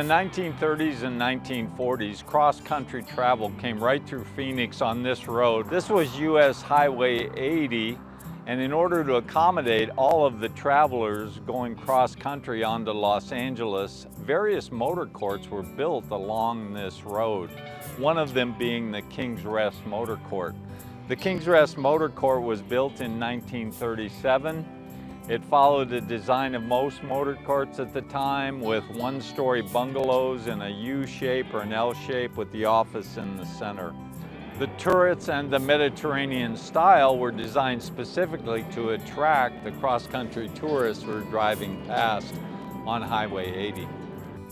1930s and 1940s, cross-country travel came right through Phoenix on this road. This was US Highway 80, and in order to accommodate all of the travelers going cross-country onto Los Angeles, various motor courts were built along this road, one of them being the King's Rest Motor Court. The King's Rest Motor Court was built in 1937. It followed the design of most motor courts at the time, with one-story bungalows in a U shape or an L shape with the office in the center. The turrets and the Mediterranean style were designed specifically to attract the cross-country tourists who were driving past on Highway 80.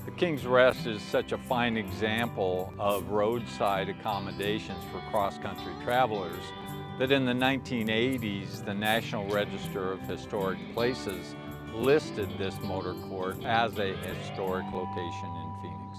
The King's Rest is such a fine example of roadside accommodations for cross-country travelers that in the 1980s, the National Register of Historic Places listed this motor court as a historic location in Phoenix.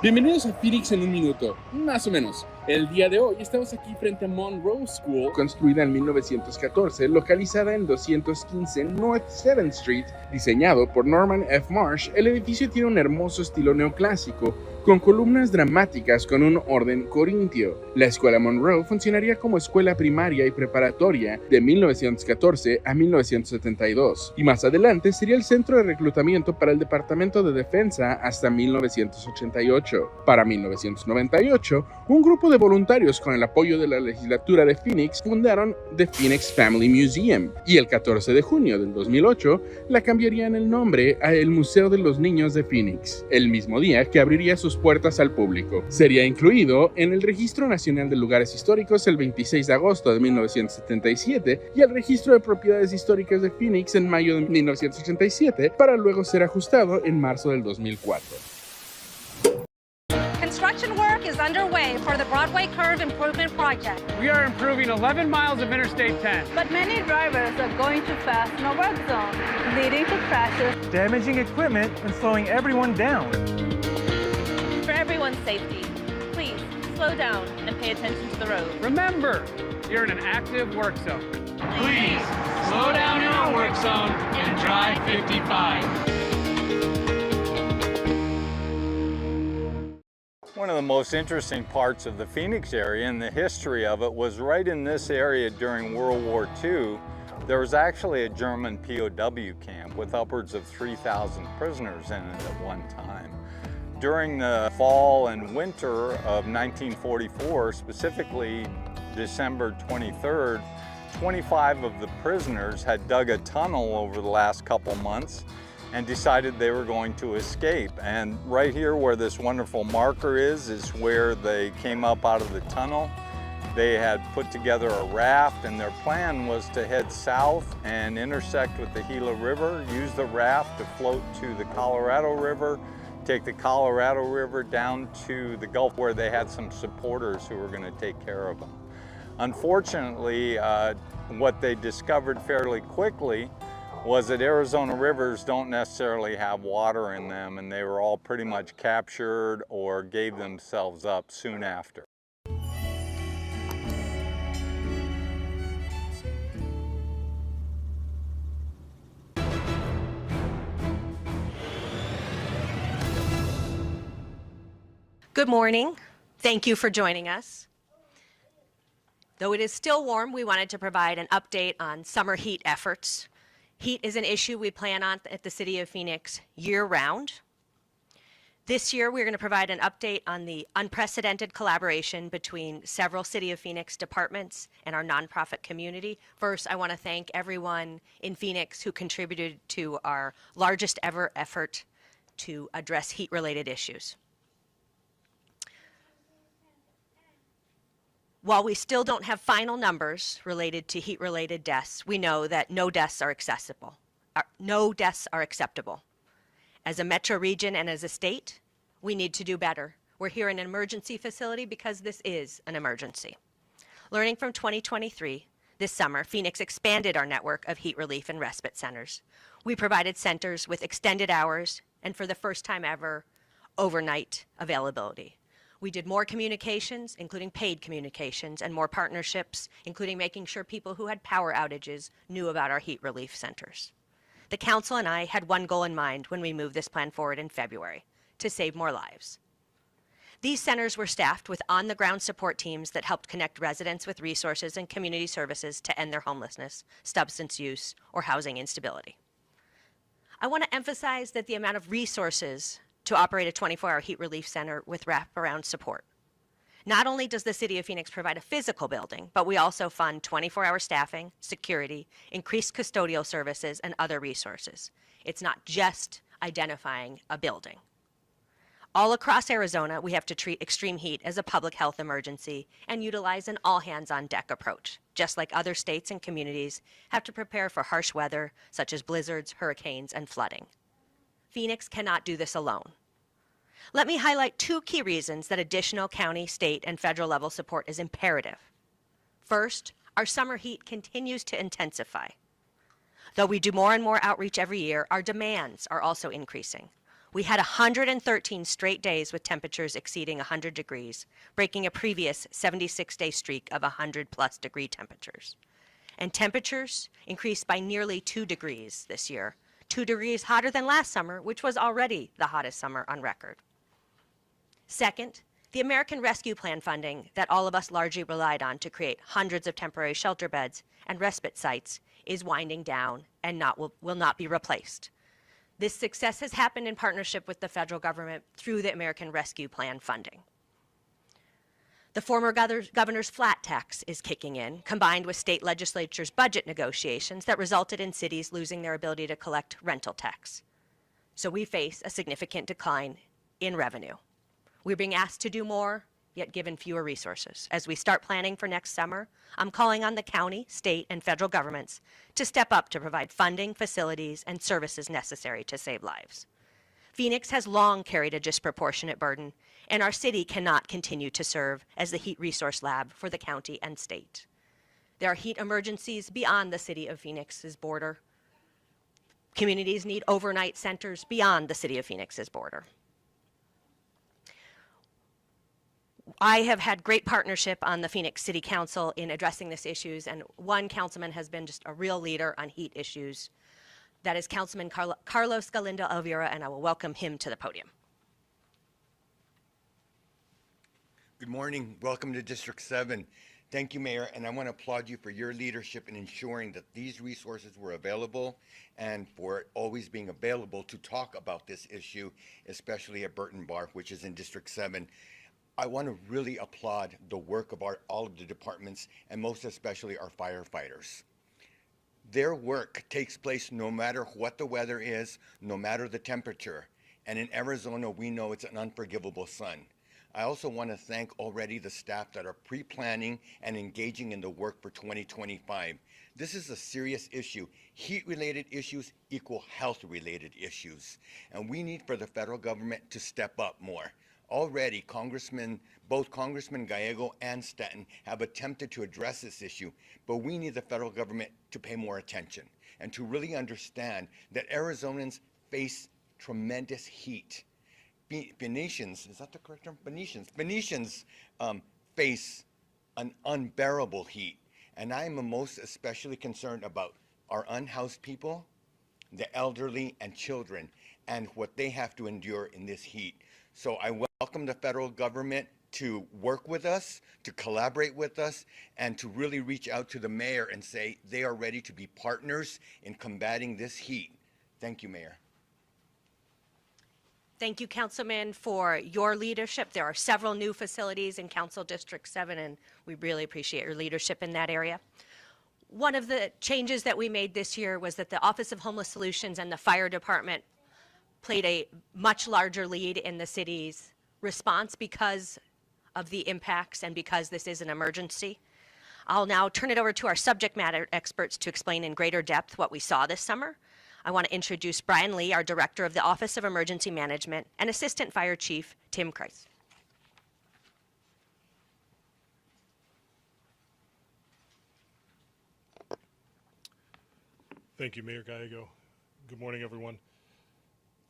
Bienvenidos a Phoenix en un minuto, más o menos. El día de hoy estamos aquí frente a Monroe School, construida en 1914, localizada en 215 North 7th Street, diseñado por Norman F. Marsh. El edificio tiene un hermoso estilo neoclásico, con columnas dramáticas con un orden corintio. La escuela Monroe funcionaría como escuela primaria y preparatoria de 1914 a 1972, y más adelante sería el centro de reclutamiento para el Departamento de Defensa hasta 1988. Para 1998, un grupo de voluntarios con el apoyo de la legislatura de Phoenix fundaron The Phoenix Family Museum, y el 14 de junio del 2008 la cambiarían el nombre a el Museo de los Niños de Phoenix, el mismo día que abriría sus puertas al público. Sería incluido en el Registro Nacional de Lugares Históricos el 26 de agosto de 1977 y el Registro de Propiedades Históricas de Phoenix en mayo de 1987, para luego ser ajustado en marzo del 2004. Construction work is underway for the Broadway Curve Improvement Project. We are improving 11 miles of Interstate 10. But many drivers are going too fast in a work zone, leading to crashes, damaging equipment, and slowing everyone down. For everyone's safety, please slow down and pay attention to the road. Remember, you're in an active work zone. Please slow down in our work zone and drive 55. One of the most interesting parts of the Phoenix area and the history of it was right in this area during World War II. There was actually a German POW camp with upwards of 3,000 prisoners in it at one time. During the fall and winter of 1944, specifically December 23rd, 25 of the prisoners had dug a tunnel over the last couple months and decided they were going to escape. And right here where this wonderful marker is where they came up out of the tunnel. They had put together a raft, and their plan was to head south and intersect with the Gila River, use the raft to float to the Colorado River, take the Colorado River down to the Gulf where they had some supporters who were going to take care of them. Unfortunately, what they discovered fairly quickly was that Arizona rivers don't necessarily have water in them, and they were all pretty much captured or gave themselves up soon after. Good morning. Thank you for joining us. Though it is still warm, we wanted to provide an update on summer heat efforts. Heat is an issue we plan on at the City of Phoenix year-round. This year, we're going to provide an update on the unprecedented collaboration between several City of Phoenix departments and our nonprofit community. First, I want to thank everyone in Phoenix who contributed to our largest ever effort to address heat-related issues. While we still don't have final numbers related to heat-related deaths, we know that no deaths are acceptable. As a metro region and as a state, we need to do better. We're here in an emergency facility because this is an emergency. Learning from 2023, this summer, Phoenix expanded our network of heat relief and respite centers. We provided centers with extended hours and, for the first time ever, overnight availability. We did more communications, including paid communications, and more partnerships, including making sure people who had power outages knew about our heat relief centers. The council and I had one goal in mind when we moved this plan forward in February: to save more lives. These centers were staffed with on-the-ground support teams that helped connect residents with resources and community services to end their homelessness, substance use, or housing instability. I want to emphasize that the amount of resources to operate a 24-hour heat relief center with wraparound support. Not only does the City of Phoenix provide a physical building, but we also fund 24-hour staffing, security, increased custodial services, and other resources. It's not just identifying a building. All across Arizona, we have to treat extreme heat as a public health emergency and utilize an all-hands-on-deck approach, just like other states and communities have to prepare for harsh weather, such as blizzards, hurricanes, and flooding. Phoenix cannot do this alone. Let me highlight two key reasons that additional county, state, and federal level support is imperative. First, our summer heat continues to intensify. Though we do more and more outreach every year, our demands are also increasing. We had 113 straight days with temperatures exceeding 100 degrees, breaking a previous 76-day streak of 100+ degree temperatures. And temperatures increased by nearly 2 degrees this year, 2 degrees hotter than last summer, which was already the hottest summer on record. Second, the American Rescue Plan funding that all of us largely relied on to create hundreds of temporary shelter beds and respite sites is winding down and will not be replaced. This success has happened in partnership with the federal government through the American Rescue Plan funding. The former governor's flat tax is kicking in, combined with state legislatures' budget negotiations that resulted in cities losing their ability to collect rental tax. So we face a significant decline in revenue. We're being asked to do more, yet given fewer resources. As we start planning for next summer, I'm calling on the county, state, and federal governments to step up to provide funding, facilities, and services necessary to save lives. Phoenix has long carried a disproportionate burden, and our city cannot continue to serve as the heat resource lab for the county and state. There are heat emergencies beyond the City of Phoenix's border. Communities need overnight centers beyond the City of Phoenix's border. I have had great partnership on the Phoenix City Council in addressing these issues, and one councilman has been just a real leader on heat issues. That is Councilman Carlos Galindo Elvira, and I will welcome him to the podium. Good morning. Welcome to District 7. Thank you, Mayor, and I want to applaud you for your leadership in ensuring that these resources were available and for always being available to talk about this issue, especially at Burton Bar, which is in District 7. I want to really applaud the work of all of the departments, and most especially our firefighters. Their work takes place no matter what the weather is, no matter the temperature. And in Arizona, we know it's an unforgivable sun. I also want to thank already the staff that are pre-planning and engaging in the work for 2025. This is a serious issue. Heat-related issues equal health-related issues. And we need for the federal government to step up more. Already, both Congressman Gallego and Stanton have attempted to address this issue, but we need the federal government to pay more attention and to really understand that Arizonans face tremendous heat. Phoenicians, is that the correct term? Phoenicians face an unbearable heat, and I am most especially concerned about our unhoused people, the elderly, and children, and what they have to endure in this heat. So I welcome the federal government to work with us, to collaborate with us, and to really reach out to the mayor and say they are ready to be partners in combating this heat. Thank you, Mayor. Thank you, Councilman, for your leadership. There are several new facilities in Council District 7, and we really appreciate your leadership in that area. One of the changes that we made this year was that the Office of Homeless Solutions and the Fire Department played a much larger lead in the city's response because of the impacts and because this is an emergency. I'll now turn it over to our subject matter experts to explain in greater depth what we saw this summer. I want to introduce Brian Lee, our Director of the Office of Emergency Management, and Assistant Fire Chief Tim Kreis. Thank you, Mayor Gallego. Good morning, everyone.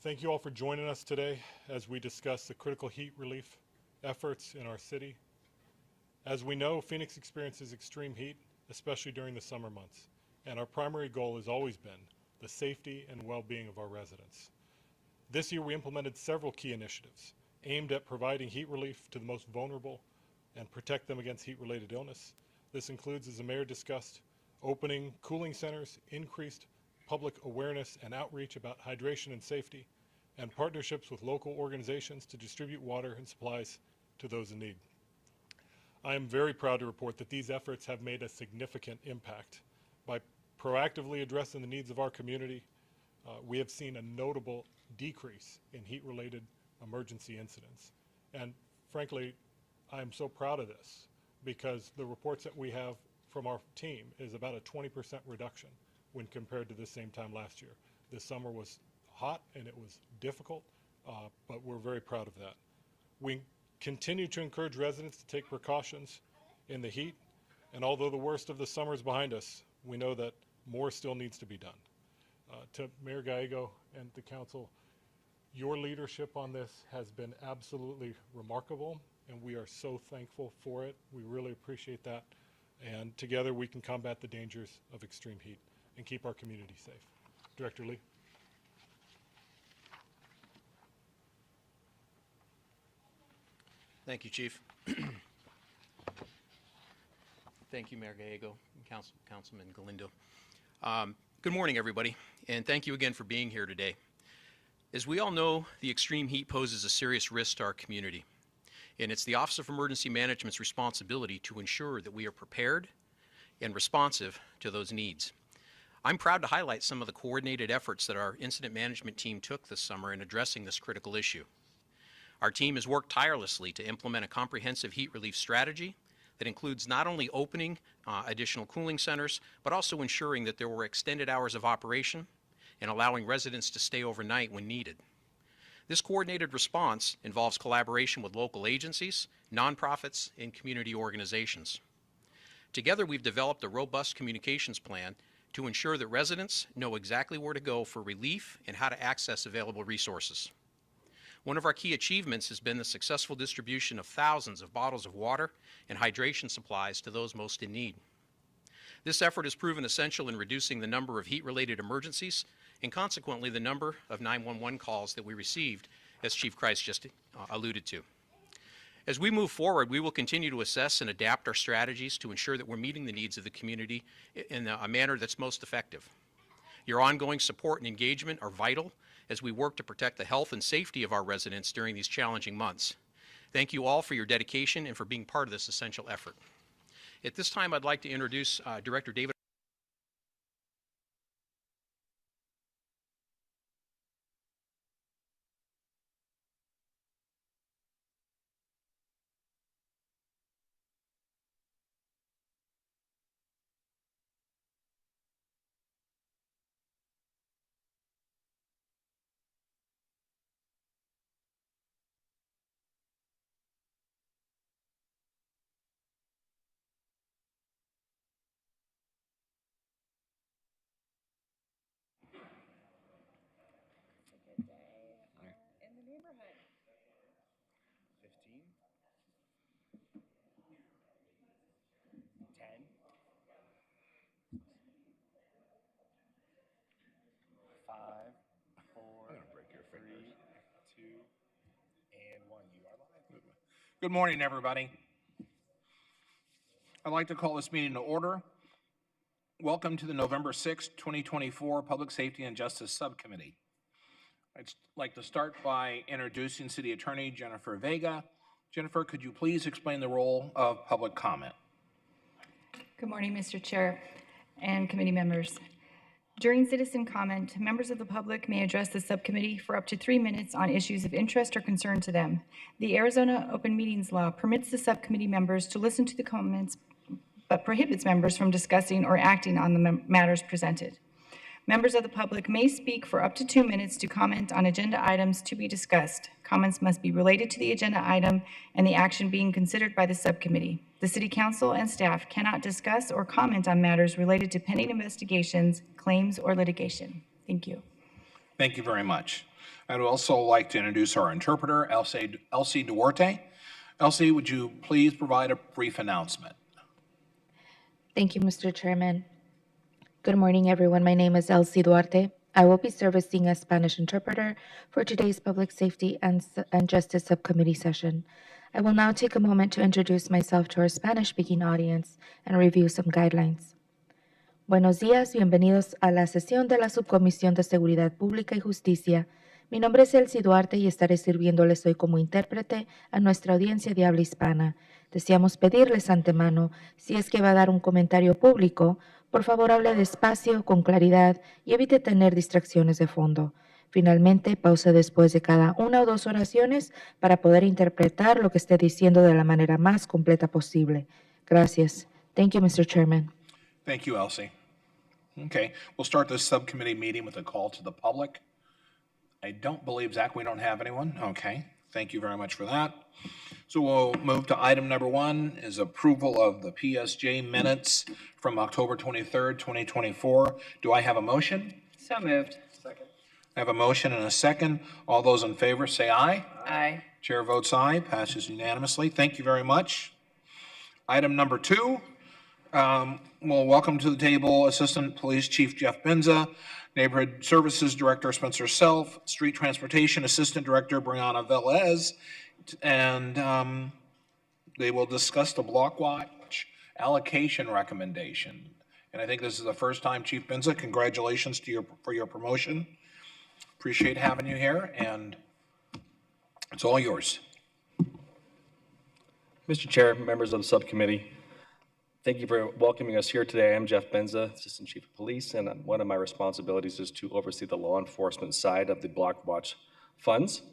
Thank you all for joining us today as we discuss the critical heat relief efforts in our city. As we know, Phoenix experiences extreme heat, especially during the summer months, and our primary goal has always been the safety and well-being of our residents. This year we implemented several key initiatives aimed at providing heat relief to the most vulnerable and protect them against heat-related illness. This includes, as the mayor discussed, opening cooling centers, increased public awareness and outreach about hydration and safety, and partnerships with local organizations to distribute water and supplies to those in need. I am very proud to report that these efforts have made a significant impact. By proactively addressing the needs of our community, we have seen a notable decrease in heat-related emergency incidents. And frankly, I am so proud of this because the reports that we have from our team is about a 20% reduction when compared to the same time last year. This summer was hot and it was difficult, but we're very proud of that. We continue to encourage residents to take precautions in the heat, and although the worst of the summer is behind us, we know that more still needs to be done. To Mayor Gallego and the council, your leadership on this has been absolutely remarkable, and we are so thankful for it. We really appreciate that, and together we can combat the dangers of extreme heat and keep our community safe. Director Lee. Thank you, Chief. Thank you, Mayor Gallego and Councilman Galindo. Good morning, everybody, and thank you again for being here today. As we all know, the extreme heat poses a serious risk to our community, and it's the Office of Emergency Management's responsibility to ensure that we are prepared and responsive to those needs. I'm proud to highlight some of the coordinated efforts that our incident management team took this summer in addressing this critical issue. Our team has worked tirelessly to implement a comprehensive heat relief strategy that includes not only opening additional cooling centers, but also ensuring that there were extended hours of operation and allowing residents to stay overnight when needed. This coordinated response involves collaboration with local agencies, nonprofits, and community organizations. Together, we've developed a robust communications plan to ensure that residents know exactly where to go for relief and how to access available resources. One of our key achievements has been the successful distribution of thousands of bottles of water and hydration supplies to those most in need. This effort has proven essential in reducing the number of heat-related emergencies and consequently the number of 911 calls that we received, as Chief Christ just alluded to. As we move forward, we will continue to assess and adapt our strategies to ensure that we're meeting the needs of the community in a manner that's most effective. Your ongoing support and engagement are vital as we work to protect the health and safety of our residents during these challenging months. Thank you all for your dedication and for being part of this essential effort. At this time, I'd like to introduce Director David. Good morning, everybody. I'd like to call this meeting to order. Welcome to the November 6, 2024 Public Safety and Justice Subcommittee. I'd like to start by introducing City Attorney Jennifer Vega. Jennifer, could you please explain the role of public comment? Good morning, Mr. Chair and committee members. During citizen comment, members of the public may address the subcommittee for up to 3 minutes on issues of interest or concern to them. The Arizona Open Meetings Law permits the subcommittee members to listen to the comments, but prohibits members from discussing or acting on the matters presented. Members of the public may speak for up to 2 minutes to comment on agenda items to be discussed. Comments must be related to the agenda item and the action being considered by the subcommittee. The City Council and staff cannot discuss or comment on matters related to pending investigations, claims, or litigation. Thank you. Thank you very much. I'd also like to introduce our interpreter, Elsie Duarte. Elsie, would you please provide a brief announcement? Thank you, Mr. Chairman. Good morning, everyone. My name is Elsie Duarte. I will be servicing as Spanish interpreter for today's Public Safety and Justice Subcommittee session. I will now take a moment to introduce myself to our Spanish-speaking audience and review some guidelines. Buenos días, bienvenidos a la sesión de la Subcomisión de Seguridad Pública y Justicia. Mi nombre es Elsie Duarte y estaré sirviéndoles hoy como intérprete a nuestra audiencia de habla hispana. Deseamos pedirles antemano, si es que va a dar un comentario público, por favor hable despacio, con claridad y evite tener distracciones de fondo. Finalmente, pause después de cada una o dos oraciones para poder interpretar lo que esté diciendo de la manera más completa posible. Gracias. Thank you, Mr. Chairman. Thank you, Elsie. Okay, we'll start this subcommittee meeting with a call to the public. I don't believe, Zach, we don't have anyone. Okay, thank you very much for that. So we'll move to item number 1 is approval of the PSJ minutes from October 23rd, 2024. Do I have a motion? So moved. Second. I have a motion and a second. All those in favor say aye. Aye. Chair votes aye, passes unanimously. Thank you very much. Item number 2. We'll welcome to the table Assistant Police Chief Jeff Benza, Neighborhood Services Director Spencer Self, Street Transportation Assistant Director Brianna Velez, and they will discuss the Block Watch allocation recommendation. And I think this is the first time, Chief Benza. Congratulations to for your promotion. Appreciate having you here, and it's all yours. Mr. Chair, members of the subcommittee, thank you for welcoming us here today. I'm Jeff Benza, Assistant Chief of Police, and one of my responsibilities is to oversee the law enforcement side of the Block Watch funds.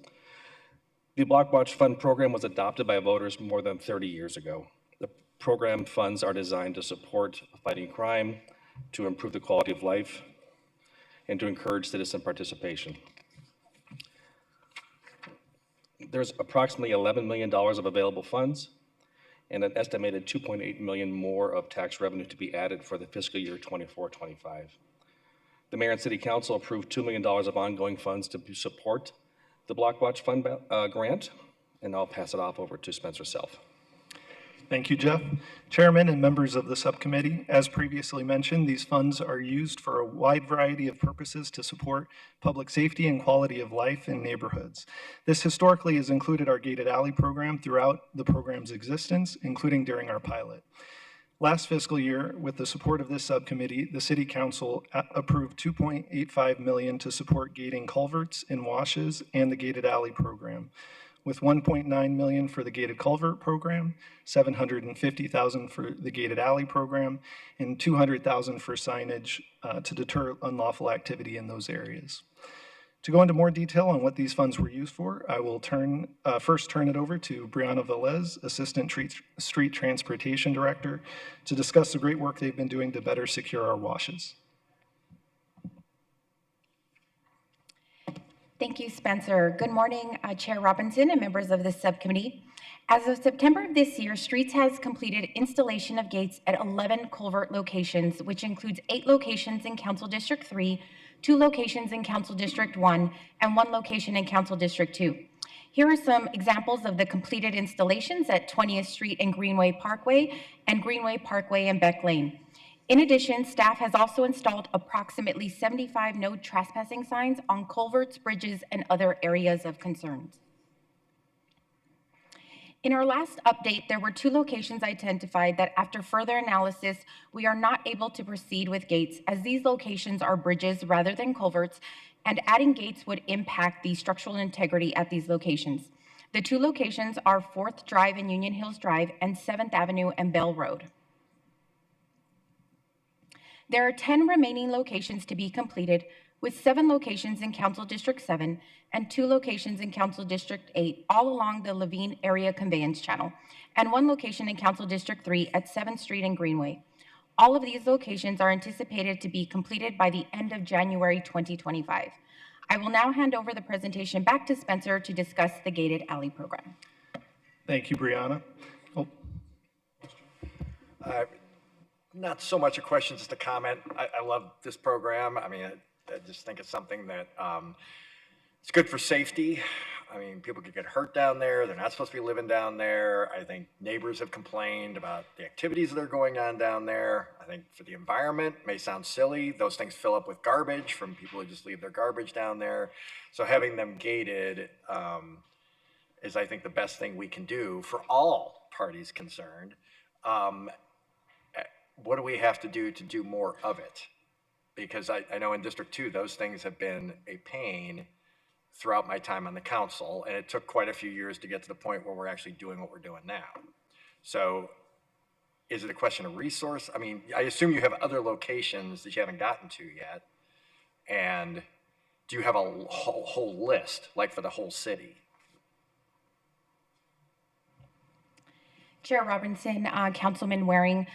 The Block Watch Fund program was adopted by voters more than 30 years ago. The program funds are designed to support fighting crime, to improve the quality of life, and to encourage citizen participation. There's approximately $11 million of available funds, and an estimated $2.8 million more of tax revenue to be added for the fiscal year 24-25. The Mayor and City Council approved $2 million of ongoing funds to support the Block Watch Fund grant, and I'll pass it off over to Spencer Self. Thank you, Jeff. Chairman and members of the subcommittee, as previously mentioned, these funds are used for a wide variety of purposes to support public safety and quality of life in neighborhoods. This historically has included our gated alley program throughout the program's existence, including during our pilot. Last fiscal year, with the support of this subcommittee, the City Council approved $2.85 million to support gating culverts and washes and the gated alley program, with $1.9 million for the gated culvert program, $750,000 for the gated alley program, and $200,000 for signage to deter unlawful activity in those areas. To go into more detail on what these funds were used for, I will first turn it over to Brianna Velez, Assistant Street Transportation Director, to discuss the great work they've been doing to better secure our washes. Thank you, Spencer. Good morning, Chair Robinson and members of the subcommittee. As of September of this year, Streets has completed installation of gates at 11 culvert locations, which includes 8 locations in Council District 3, 2 locations in Council District 1, and 1 location in Council District 2. Here are some examples of the completed installations at 20th Street and Greenway Parkway, and Greenway Parkway and Beck Lane. In addition, staff has also installed approximately 75 no trespassing signs on culverts, bridges, and other areas of concern. In our last update, there were 2 locations identified that after further analysis, we are not able to proceed with gates, as these locations are bridges rather than culverts, and adding gates would impact the structural integrity at these locations. The 2 locations are 4th Drive and Union Hills Drive and 7th Avenue and Bell Road. There are 10 remaining locations to be completed, with 7 locations in Council District 7 and 2 locations in Council District 8, all along the Levine Area Conveyance Channel, and 1 location in Council District 3 at 7th Street and Greenway. All of these locations are anticipated to be completed by the end of January 2025. I will now hand over the presentation back to Spencer to discuss the gated alley program. Thank you, Brianna. Not so much a question, just a comment. I love this program. I mean, I just think it's something that It's good for safety. I mean, people could get hurt down there. They're not supposed to be living down there. I think neighbors have complained about the activities that are going on down there. I think for the environment, it may sound silly. Those things fill up with garbage from people who just leave their garbage down there. So having them gated is, I think, the best thing we can do for all parties concerned. What do we have to do more of it? Because I know in District 2, those things have been a pain throughout my time on the council, and it took quite a few years to get to the point where we're actually doing what we're doing now. So is it a question of resource? I mean, I assume you have other locations that you haven't gotten to yet. And do you have a whole list, like for the whole city? Chair Robinson, Councilman Waring,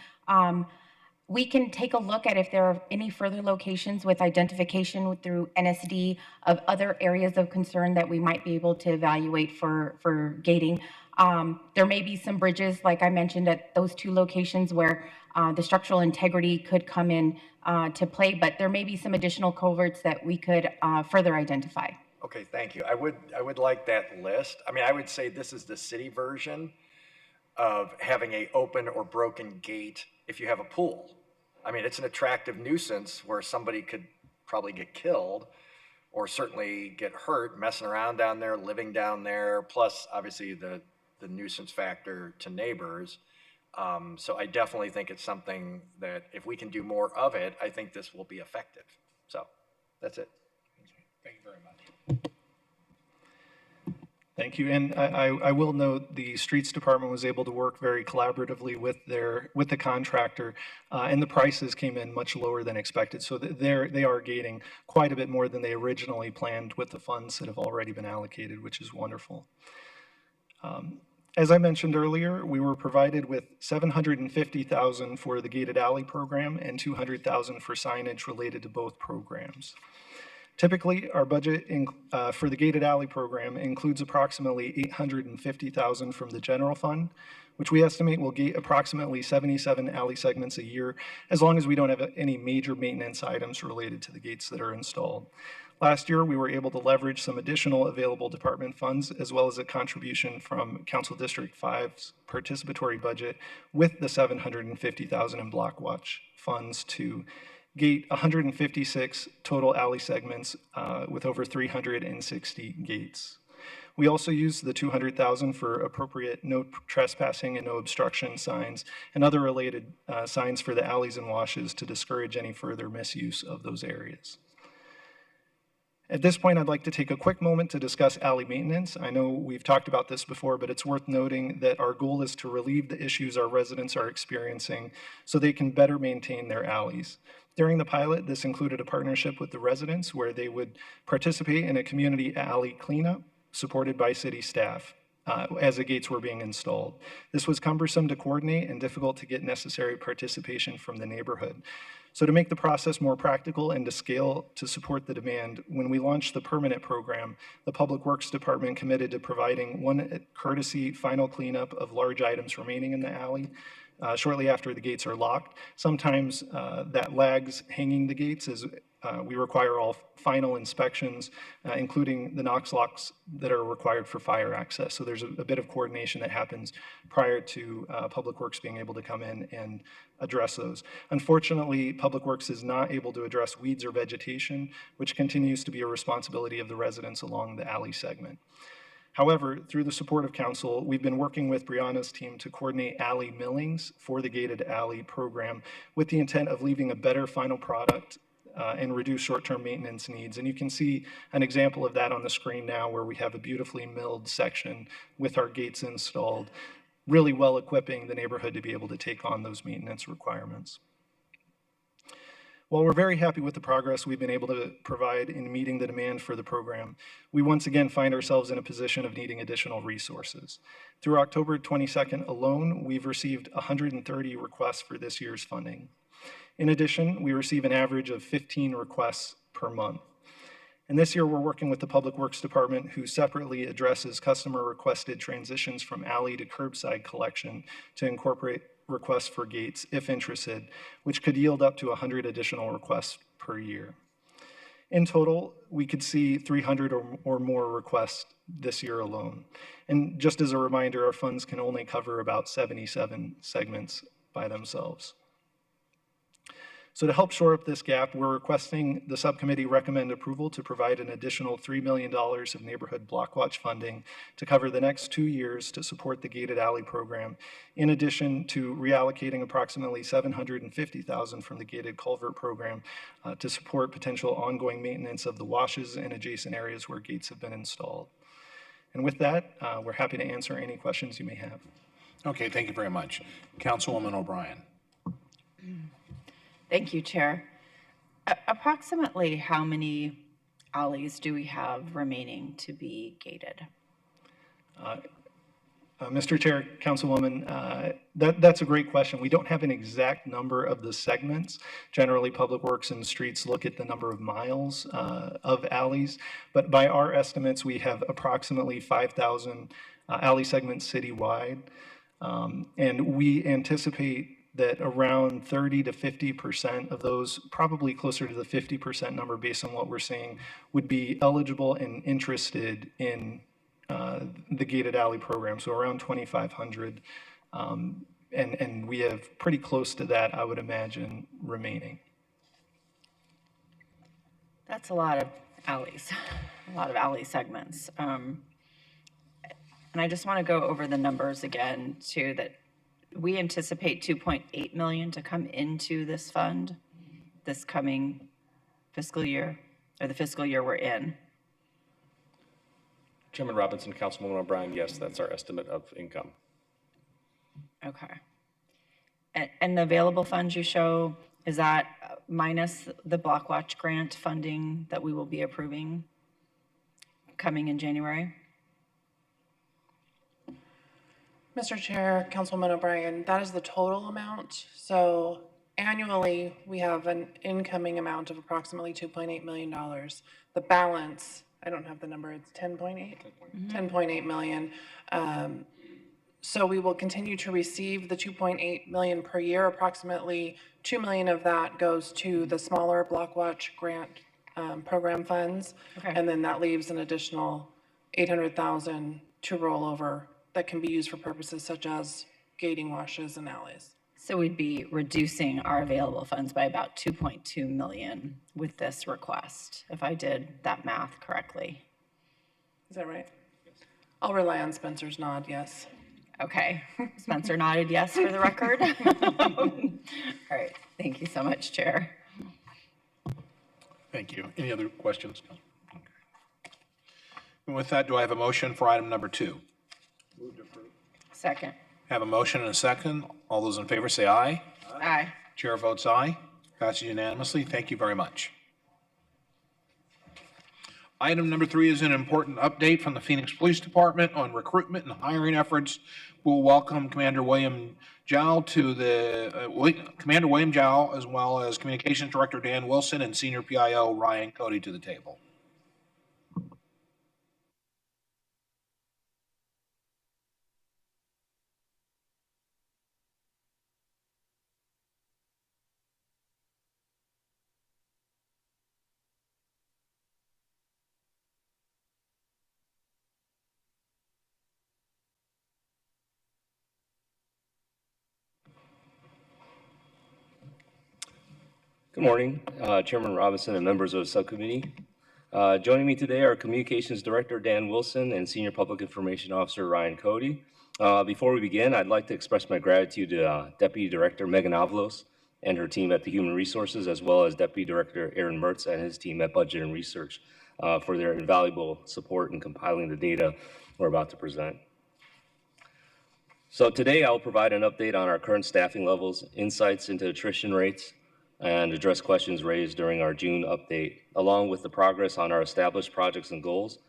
we can take a look at if there are any further locations with identification through NSD of other areas of concern that we might be able to evaluate for gating. There may be some bridges, like I mentioned, at those 2 locations where the structural integrity could come in to play, but there may be some additional culverts that we could further identify. Okay, thank you. I would like that list. I mean, I would say this is the city version of having a open or broken gate if you have a pool. I mean, it's an attractive nuisance where somebody could probably get killed or certainly get hurt messing around down there, living down there, plus obviously the nuisance factor to neighbors. So I definitely think it's something that if we can do more of it, I think this will be effective. So that's it. Thank you very much. Thank you. And I will note the Streets Department was able to work very collaboratively with the contractor, and the prices came in much lower than expected. So they are gating quite a bit more than they originally planned with the funds that have already been allocated, which is wonderful. As I mentioned earlier, we were provided with $750,000 for the gated alley program and $200,000 for signage related to both programs. Typically, our budget for the gated alley program includes approximately $850,000 from the general fund, which we estimate will gate approximately 77 alley segments a year, as long as we don't have any major maintenance items related to the gates that are installed. Last year, we were able to leverage some additional available department funds, as well as a contribution from Council District 5's participatory budget with the $750,000 in block watch funds to gate 156 total alley segments with over 360 gates. We also used the $200,000 for appropriate no trespassing and no obstruction signs and other related signs for the alleys and washes to discourage any further misuse of those areas. At this point, I'd like to take a quick moment to discuss alley maintenance. I know we've talked about this before, but it's worth noting that our goal is to relieve the issues our residents are experiencing so they can better maintain their alleys. During the pilot, this included a partnership with the residents where they would participate in a community alley cleanup supported by city staff as the gates were being installed. This was cumbersome to coordinate and difficult to get necessary participation from the neighborhood. So to make the process more practical and to scale to support the demand, when we launched the permanent program, the Public Works Department committed to providing one courtesy final cleanup of large items remaining in the alley shortly after the gates are locked. Sometimes that lags hanging the gates as we require all final inspections, including the Knox locks that are required for fire access. So there's a bit of coordination that happens prior to Public Works being able to come in and address those. Unfortunately, Public Works is not able to address weeds or vegetation, which continues to be a responsibility of the residents along the alley segment. However, through the support of council, we've been working with Brianna's team to coordinate alley millings for the gated alley program with the intent of leaving a better final product and reduce short-term maintenance needs. And you can see an example of that on the screen now where we have a beautifully milled section with our gates installed, really well equipping the neighborhood to be able to take on those maintenance requirements. While we're very happy with the progress we've been able to provide in meeting the demand for the program, we once again find ourselves in a position of needing additional resources. Through October 22nd alone, we've received 130 requests for this year's funding. In addition, we receive an average of 15 requests per month. And this year, we're working with the Public Works Department, who separately addresses customer requested transitions from alley to curbside collection to incorporate requests for gates, if interested, which could yield up to 100 additional requests per year. In total, we could see 300 or more requests this year alone. And just as a reminder, our funds can only cover about 77 segments by themselves. So to help shore up this gap, we're requesting the subcommittee recommend approval to provide an additional $3 million of neighborhood block watch funding to cover the next 2 years to support the gated alley program, in addition to reallocating approximately $750,000 from the gated culvert program to support potential ongoing maintenance of the washes in adjacent areas where gates have been installed. And with that, we're happy to answer any questions you may have. Okay, thank you very much. Councilwoman O'Brien. Thank you, Chair. Approximately how many alleys do we have remaining to be gated? Mr. Chair, Councilwoman, that's a great question. We don't have an exact number of the segments. Generally, Public Works and Streets look at the number of miles of alleys, but by our estimates, we have approximately 5,000 alley segments citywide, and we anticipate that around 30 to 50% of those, probably closer to the 50% number based on what we're seeing, would be eligible and interested in the gated alley program, so around 2,500. And we have pretty close to that, I would imagine, remaining. That's a lot of alleys, a lot of alley segments. And I just want to go over the numbers again, too, that we anticipate $2.8 million to come into this fund this coming fiscal year, or the fiscal year we're in. Chairman Robinson, Councilwoman O'Brien, yes, that's our estimate of income. Okay. And the available funds you show, is that minus the Block Watch grant funding that we will be approving coming in January? Mr. Chair, Councilwoman O'Brien, that is the total amount. So annually, we have an incoming amount of approximately $2.8 million. The balance, I don't have the number, it's 10.8? 10.8 million. So we will continue to receive the 2.8 million per year. Approximately 2 million of that goes to the smaller Block Watch grant program funds. Okay. And then that leaves an additional 800,000 to roll over that can be used for purposes such as gating washes and alleys. So we'd be reducing our available funds by about 2.2 million with this request, if I did that math correctly. Is that right? I'll rely on Spencer's nod, yes. Okay, Spencer nodded yes for the record. All right, thank you so much, Chair. Thank you. Any other questions? Okay. And with that, do I have a motion for item number 2? Move to approve. Second. Have a motion and a second. All those in favor say aye. Aye. Chair votes aye. Passes unanimously. Thank you very much. Item number 3 is an important update from the Phoenix Police Department on recruitment and hiring efforts. We'll welcome Commander William Jow to the Commander William Jow, as well as Communications Director Dan Wilson and Senior PIO Ryan Cody to the table. Good morning, Chairman Robinson and members of the subcommittee. Joining me today are Communications Director Dan Wilson and Senior Public Information Officer Ryan Cody. Before we begin, I'd like to express my gratitude to Deputy Director Megan Avalos and her team at the Human Resources, as well as Deputy Director Aaron Mertz and his team at Budget and Research for their invaluable support in compiling the data we're about to present. So today I'll provide an update on our current staffing levels, insights into attrition rates, and address questions raised during our June update, along with the progress on our established projects and goals.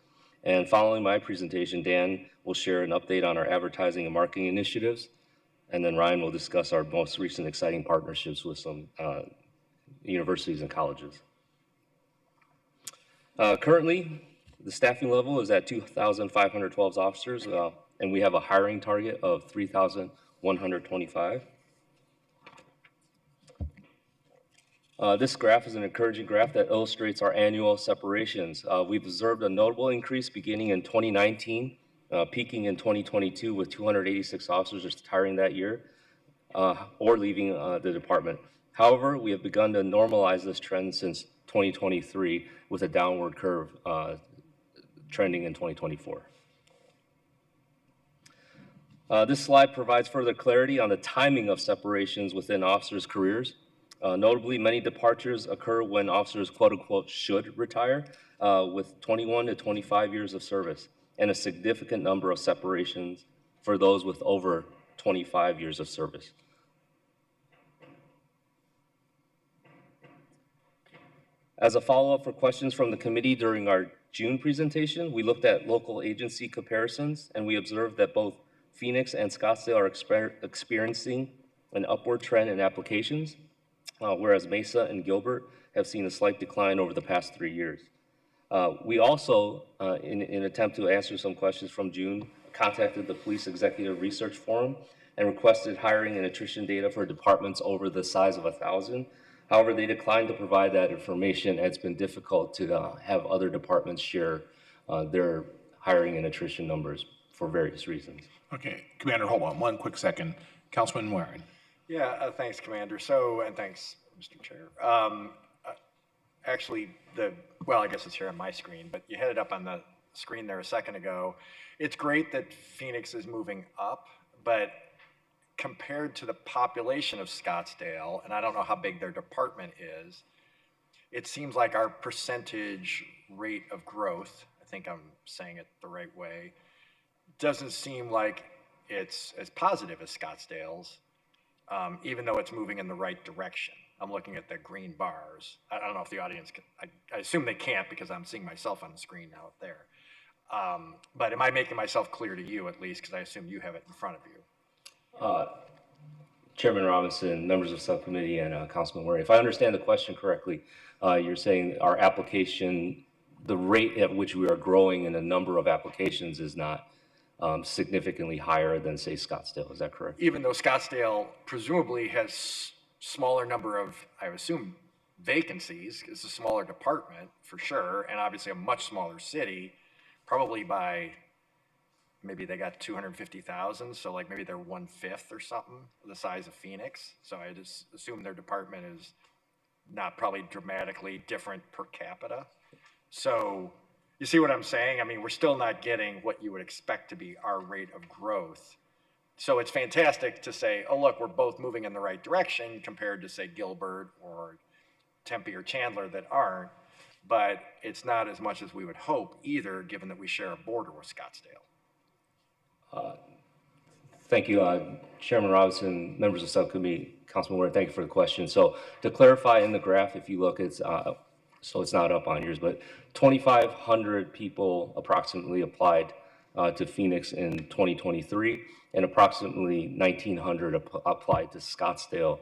And following my presentation, Dan will share an update on our advertising and marketing initiatives, and then Ryan will discuss our most recent exciting partnerships with some universities and colleges. Currently, the staffing level is at 2,512 officers, and we have a hiring target of 3,125. This graph is an encouraging graph that illustrates our annual separations. We've observed a notable increase beginning in 2019, peaking in 2022 with 286 officers retiring that year or leaving the department. However, we have begun to normalize this trend since 2023 with a downward curve trending in 2024. This slide provides further clarity on the timing of separations within officers' careers. Notably, many departures occur when officers, quote unquote, should retire with 21 to 25 years of service, and a significant number of separations for those with over 25 years of service. As a follow-up for questions from the committee during our June presentation, we looked at local agency comparisons, and we observed that both Phoenix and Scottsdale are experiencing an upward trend in applications, whereas Mesa and Gilbert have seen a slight decline over the past 3 years. We also, in an attempt to answer some questions from June, contacted the Police Executive Research Forum and requested hiring and attrition data for departments over the size of 1,000. However, they declined to provide that information, and it's been difficult to have other departments share their hiring and attrition numbers for various reasons. Okay, Commander, hold on one quick second. Councilman Waring. Yeah, thanks, Commander. And thanks, Mr. Chair. Actually, I guess it's here on my screen, but you had it up on the screen there a second ago. It's great that Phoenix is moving up, but compared to the population of Scottsdale, and I don't know how big their department is, it seems like our percentage rate of growth, I think I'm saying it the right way, doesn't seem like it's as positive as Scottsdale's, even though it's moving in the right direction. I'm looking at the green bars. I don't know if the audience can, I assume they can't because I'm seeing myself on the screen now up there. But am I making myself clear to you at least, because I assume you have it in front of you? Chairman Robinson, members of subcommittee, and Councilman Waring, if I understand the question correctly, you're saying our application, the rate at which we are growing in the number of applications is not significantly higher than, say, Scottsdale. Is that correct? Even though Scottsdale presumably has smaller number of, I assume, vacancies, it's a smaller department for sure, and obviously a much smaller city, probably by, maybe they got 250,000, so like maybe they're 1/5 or something the size of Phoenix. So I just assume their department is not probably dramatically different per capita. So you see what I'm saying? I mean, we're still not getting what you would expect to be our rate of growth. So it's fantastic to say, oh, look, we're both moving in the right direction compared to, say, Gilbert or Tempe or Chandler that aren't, but it's not as much as we would hope either, given that we share a border with Scottsdale. Thank you, Chairman Robinson, members of subcommittee, Councilman Waring, thank you for the question. So to clarify in the graph, if you look, it's so it's not up on yours, but 2,500 people approximately applied to Phoenix in 2023, and approximately 1,900 applied to Scottsdale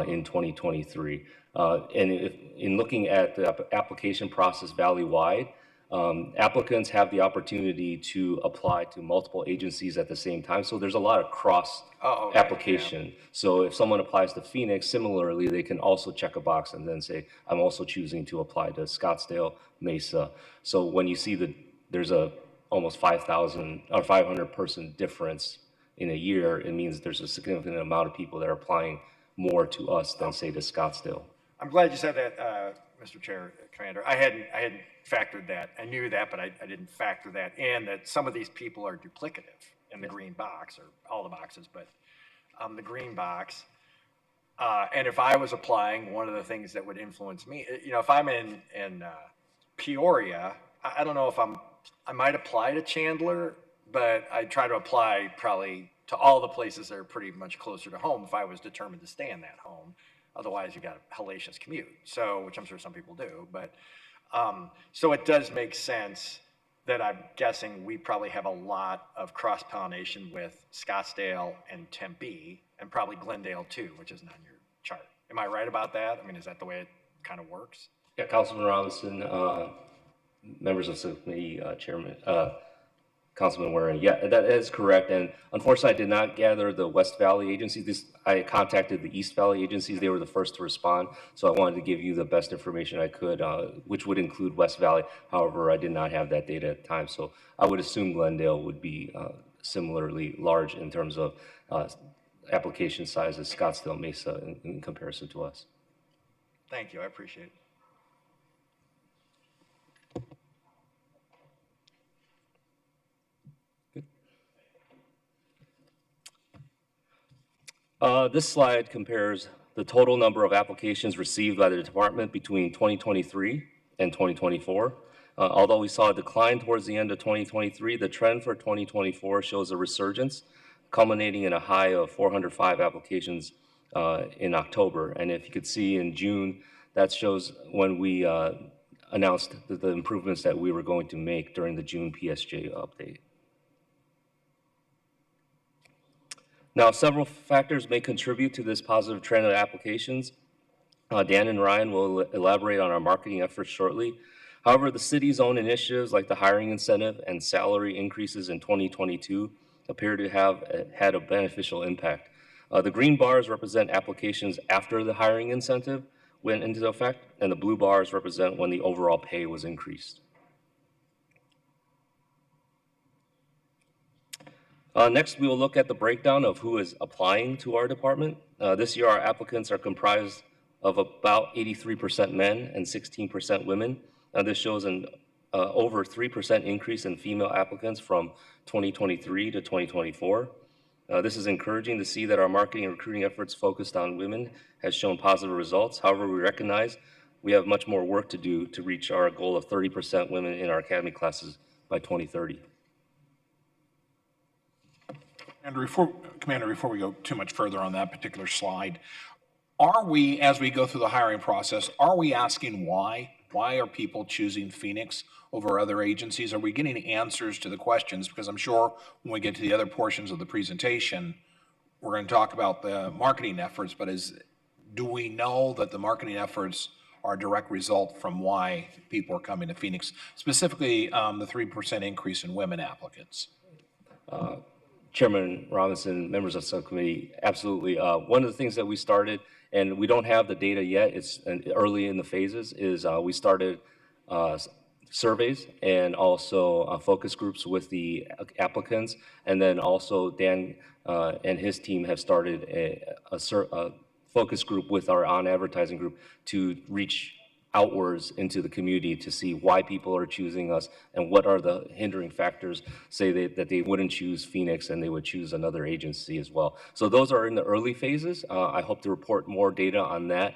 in 2023. And in looking at the application process valley-wide, applicants have the opportunity to apply to multiple agencies at the same time. So there's a lot of cross application. Yeah. So if someone applies to Phoenix, similarly, they can also check a box and then say, I'm also choosing to apply to Scottsdale, Mesa. So when you see that there's a almost 5,000 or 500 person difference in a year, it means there's a significant amount of people that are applying more to us than, say, to Scottsdale. I'm glad you said that, Mr. Chair, Commander. I hadn't factored that. I knew that, but I didn't factor that in, that some of these people are duplicative in the green box, or all the boxes, but the green box. And if I was applying, one of the things that would influence me, you know, if I'm in Peoria, I don't know if I might apply to Chandler, but I'd try to apply probably to all the places that are pretty much closer to home if I was determined to stay in that home. Otherwise, you got a hellacious commute, so, which I'm sure some people do. But so it does make sense that I'm guessing we probably have a lot of cross-pollination with Scottsdale and Tempe, and probably Glendale too, which isn't on your chart. Am I right about that? I mean, is that the way it kind of works? Yeah, Councilman Robinson, members of the subcommittee, Chairman. Councilman Waring. Yeah, that is correct. And unfortunately, I did not gather the West Valley agencies. I contacted the East Valley agencies. They were the first to respond. So I wanted to give you the best information I could, which would include West Valley. However, I did not have that data at the time. So I would assume Glendale would be similarly large in terms of application size as Scottsdale Mesa in comparison to us. Thank you, I appreciate it. This slide compares the total number of applications received by the department between 2023 and 2024. Although we saw a decline towards the end of 2023, the trend for 2024 shows a resurgence, culminating in a high of 405 applications in October. And if you could see in June, that shows when we announced the improvements that we were going to make during the June PSJ update. Now, several factors may contribute to this positive trend of applications. Dan and Ryan will elaborate on our marketing efforts shortly. However, the city's own initiatives like the hiring incentive and salary increases in 2022 appear to have had a beneficial impact. The green bars represent applications after the hiring incentive went into effect, and the blue bars represent when the overall pay was increased. Next, we will look at the breakdown of who is applying to our department. This year, our applicants are comprised of about 83% men and 16% women. This shows an over 3% increase in female applicants from 2023 to 2024. This is encouraging to see that our marketing and recruiting efforts focused on women has shown positive results. However, we recognize we have much more work to do to reach our goal of 30% women in our academy classes by 2030. And Commander, before we go too much further on that particular slide, are we, as we go through the hiring process, are we asking why? Why are people choosing Phoenix over other agencies? Are we getting answers to the questions? Because I'm sure when we get to the other portions of the presentation, we're going to talk about the marketing efforts, but do we know that the marketing efforts are a direct result from why people are coming to Phoenix, specifically the 3% increase in women applicants? Chairman Robinson, members of the subcommittee, absolutely. One of the things that we started, and we don't have the data yet, it's early in the phases, is we started surveys and also focus groups with the applicants. And then also Dan and his team have started a focus group with our on-advertising group to reach outwards into the community to see why people are choosing us and what are the hindering factors, say that they wouldn't choose Phoenix and they would choose another agency as well. So those are in the early phases. I hope to report more data on that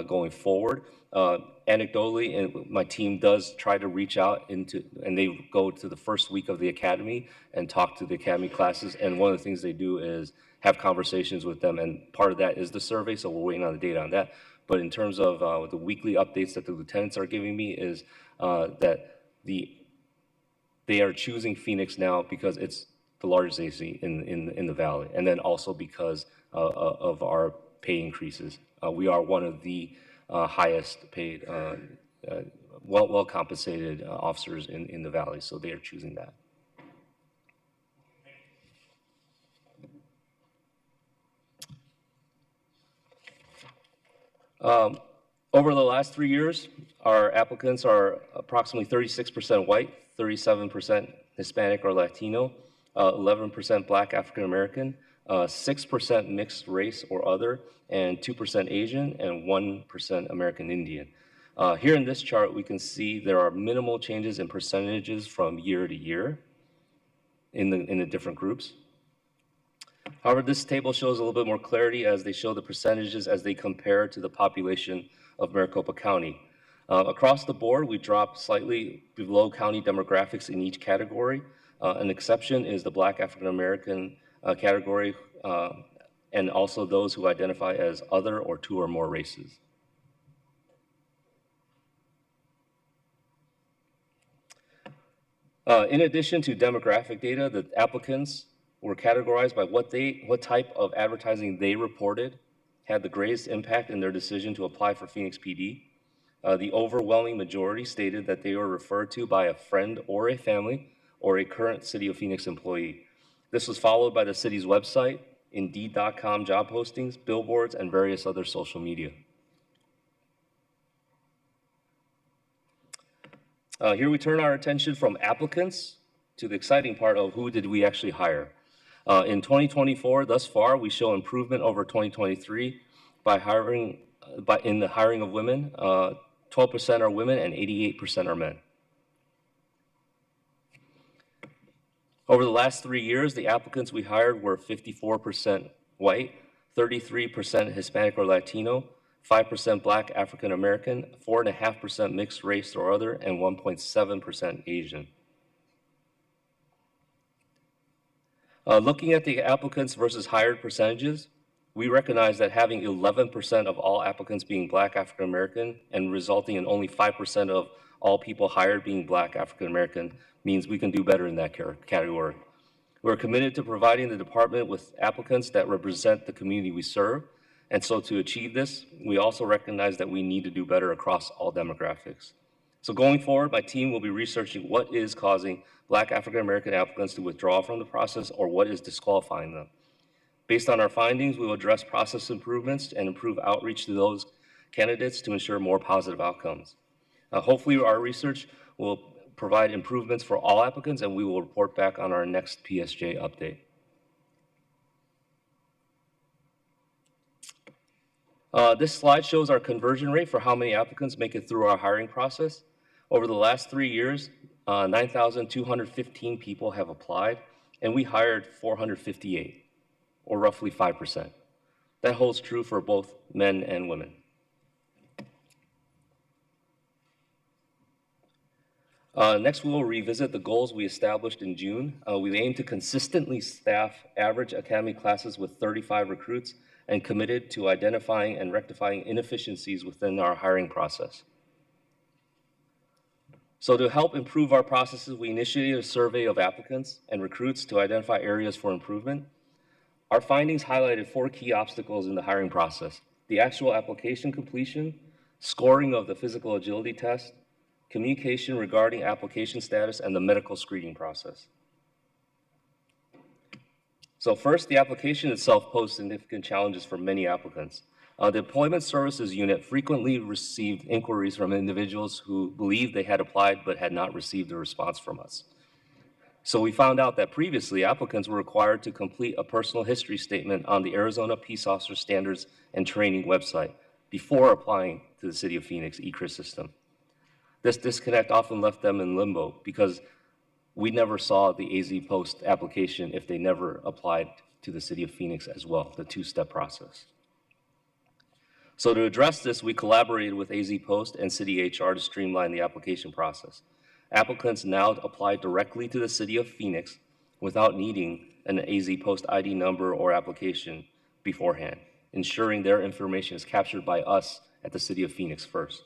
going forward. Anecdotally, and my team does try to reach out and they go to the first week of the academy and talk to the academy classes. And one of the things they do is have conversations with them. And part of that is the survey. So we're waiting on the data on that. But in terms of the weekly updates that the lieutenants are giving me is that they are choosing Phoenix now because it's the largest agency in the valley, and then also because of our pay increases. We are one of the highest paid, well compensated officers in the valley, so they are choosing that. Over the last 3 years, our applicants are approximately 36% white, 37% Hispanic or Latino, 11% Black African American, 6% mixed race or other, and 2% Asian, and 1% American Indian. Here in this chart, we can see there are minimal changes in percentages from year to year in the different groups. However, this table shows a little bit more clarity as they show the percentages as they compare to the population of Maricopa County. Across the board, we dropped slightly below county demographics in each category. An exception is the Black African American category, and also those who identify as other or two or more races. In addition to demographic data, the applicants were categorized by what type of advertising they reported had the greatest impact in their decision to apply for Phoenix PD. The overwhelming majority stated that they were referred to by a friend or a family, or a current City of Phoenix employee. This was followed by the city's website, Indeed.com job postings, billboards, and various other social media. Here we turn our attention from applicants to the exciting part of who did we actually hire. In 2024, thus far, we show improvement over 2023 by in the hiring of women. 12% are women and 88% are men. Over the last 3 years, the applicants we hired were 54% white, 33% Hispanic or Latino, 5% Black African American, 4.5% mixed race or other, and 1.7% Asian. Looking at the applicants versus hired percentages, we recognize that having 11% of all applicants being Black African American and resulting in only 5% of all people hired being Black African American means we can do better in that category. We're committed to providing the department with applicants that represent the community we serve. And so to achieve this, we also recognize that we need to do better across all demographics. So going forward, my team will be researching what is causing Black African American applicants to withdraw from the process or what is disqualifying them. Based on our findings, we will address process improvements and improve outreach to those candidates to ensure more positive outcomes. Hopefully our research will provide improvements for all applicants, and we will report back on our next PSJ update. This slide shows our conversion rate for how many applicants make it through our hiring process. Over the last 3 years, 9,215 people have applied, and we hired 458, or roughly 5%. That holds true for both men and women. Next, we will revisit the goals we established in June. We aim to consistently staff average academy classes with 35 recruits and committed to identifying and rectifying inefficiencies within our hiring process. So to help improve our processes, we initiated a survey of applicants and recruits to identify areas for improvement. Our findings highlighted 4 key obstacles in the hiring process: the actual application completion, scoring of the physical agility test, communication regarding application status, and the medical screening process. So first, the application itself posed significant challenges for many applicants. The Employment Services Unit frequently received inquiries from individuals who believed they had applied but had not received a response from us. So we found out that previously applicants were required to complete a personal history statement on the Arizona Peace Officer Standards and Training website before applying to the City of Phoenix ECRIS system. This disconnect often left them in limbo because we never saw the AZ Post application if they never applied to the City of Phoenix as well, the 2-step process. So to address this, we collaborated with AZ Post and City HR to streamline the application process. Applicants now apply directly to the City of Phoenix without needing an AZ Post ID number or application beforehand, ensuring their information is captured by us at the City of Phoenix first.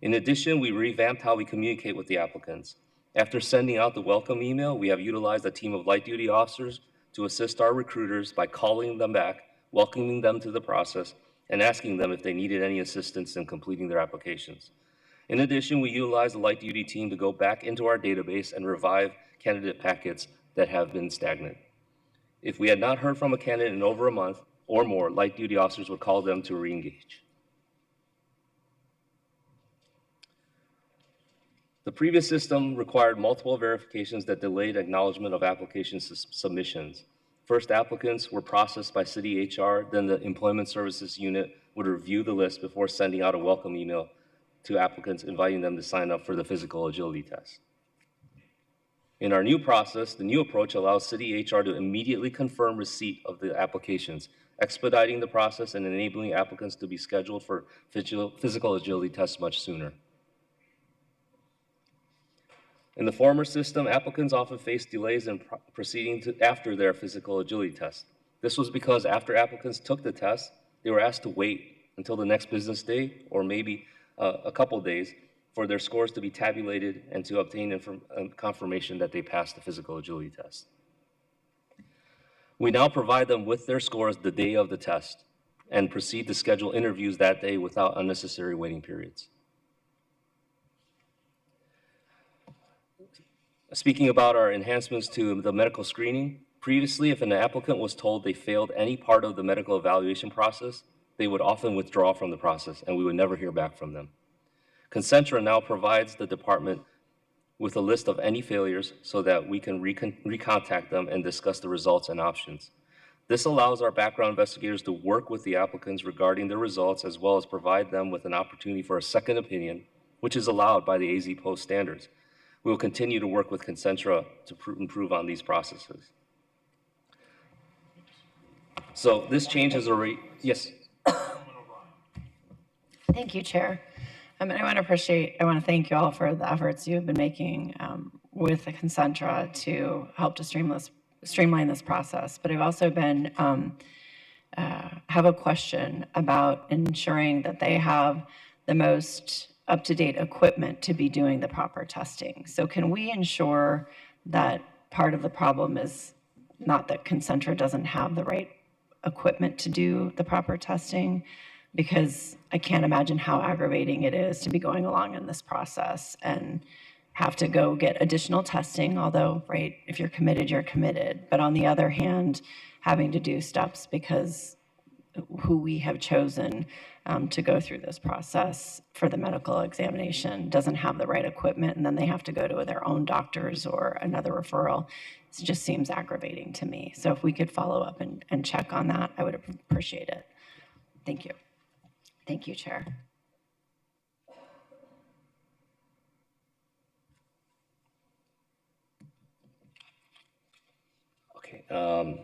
In addition, we revamped how we communicate with the applicants. After sending out the welcome email, we have utilized a team of light duty officers to assist our recruiters by calling them back, welcoming them to the process, and asking them if they needed any assistance in completing their applications. In addition, we utilized the light duty team to go back into our database and revive candidate packets that have been stagnant. If we had not heard from a candidate in over a month or more, light duty officers would call them to re-engage. The previous system required multiple verifications that delayed acknowledgement of application submissions. First, applicants were processed by City HR, then the Employment Services Unit would review the list before sending out a welcome email to applicants inviting them to sign up for the physical agility test. In our new process, the new approach allows City HR to immediately confirm receipt of the applications, expediting the process and enabling applicants to be scheduled for physical agility tests much sooner. In the former system, applicants often faced delays in proceeding after their physical agility test. This was because after applicants took the test, they were asked to wait until the next business day or maybe a couple days for their scores to be tabulated and to obtain confirmation that they passed the physical agility test. We now provide them with their scores the day of the test and proceed to schedule interviews that day without unnecessary waiting periods. Speaking about our enhancements to the medical screening, previously, if an applicant was told they failed any part of the medical evaluation process, they would often withdraw from the process and we would never hear back from them. Concentra now provides the department with a list of any failures so that we can recontact them and discuss the results and options. This allows our background investigators to work with the applicants regarding their results, as well as provide them with an opportunity for a second opinion, which is allowed by the AZ Post standards. We will continue to work with Concentra to improve on these processes. So this change has already, yes. Thank you, Chair. And I want to thank you all for the efforts you've been making with the Concentra to help to streamline this process. But I've also been have a question about ensuring that they have the most up-to-date equipment to be doing the proper testing. So can we ensure that part of the problem is not that Concentra doesn't have the right equipment to do the proper testing? Because I can't imagine how aggravating it is to be going along in this process and have to go get additional testing, although, right, if you're committed, you're committed. But on the other hand, having to do steps because who we have chosen to go through this process for the medical examination doesn't have the right equipment, and then they have to go to their own doctors or another referral. It just seems aggravating to me. So if we could follow up and check on that, I would appreciate it. Thank you. Thank you, Chair. Okay.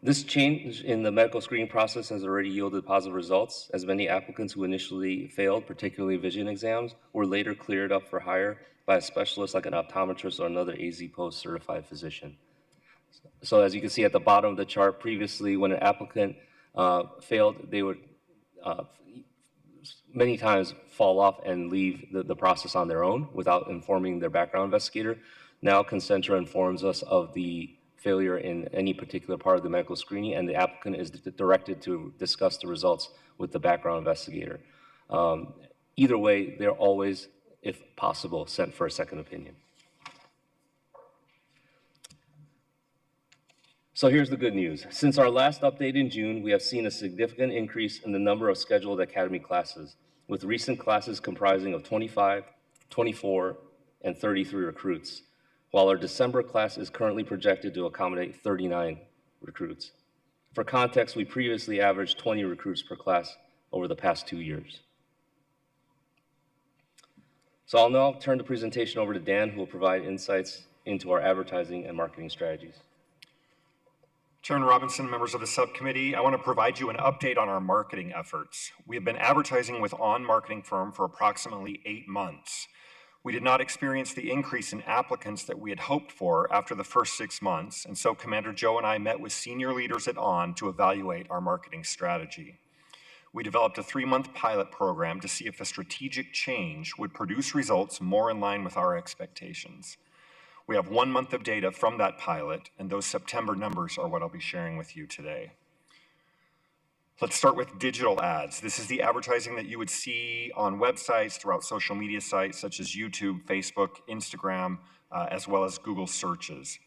This change in the medical screening process has already yielded positive results, as many applicants who initially failed, particularly vision exams, were later cleared up for hire by a specialist like an optometrist or another AZ Post certified physician. So as you can see at the bottom of the chart, previously when an applicant failed, they would many times fall off and leave the process on their own without informing their background investigator. Now Concentra informs us of the failure in any particular part of the medical screening, and the applicant is directed to discuss the results with the background investigator. Either way, they're always, if possible, sent for a second opinion. So here's the good news. Since our last update in June, we have seen a significant increase in the number of scheduled academy classes, with recent classes comprising of 25, 24, and 33 recruits, while our December class is currently projected to accommodate 39 recruits. For context, we previously averaged 20 recruits per class over the past 2 years. So I'll now turn the presentation over to Dan, who will provide insights into our advertising and marketing strategies. Chairman Robinson, members of the subcommittee, I want to provide you an update on our marketing efforts. We have been advertising with On Marketing Firm for approximately 8 months. We did not experience the increase in applicants that we had hoped for after the first 6 months, and so Commander Joe and I met with senior leaders at On to evaluate our marketing strategy. We developed a 3-month pilot program to see if a strategic change would produce results more in line with our expectations. We have 1 month of data from that pilot, and those September numbers are what I'll be sharing with you today. Let's start with digital ads. This is the advertising that you would see on websites, throughout social media sites such as YouTube, Facebook, Instagram, as well as Google searches.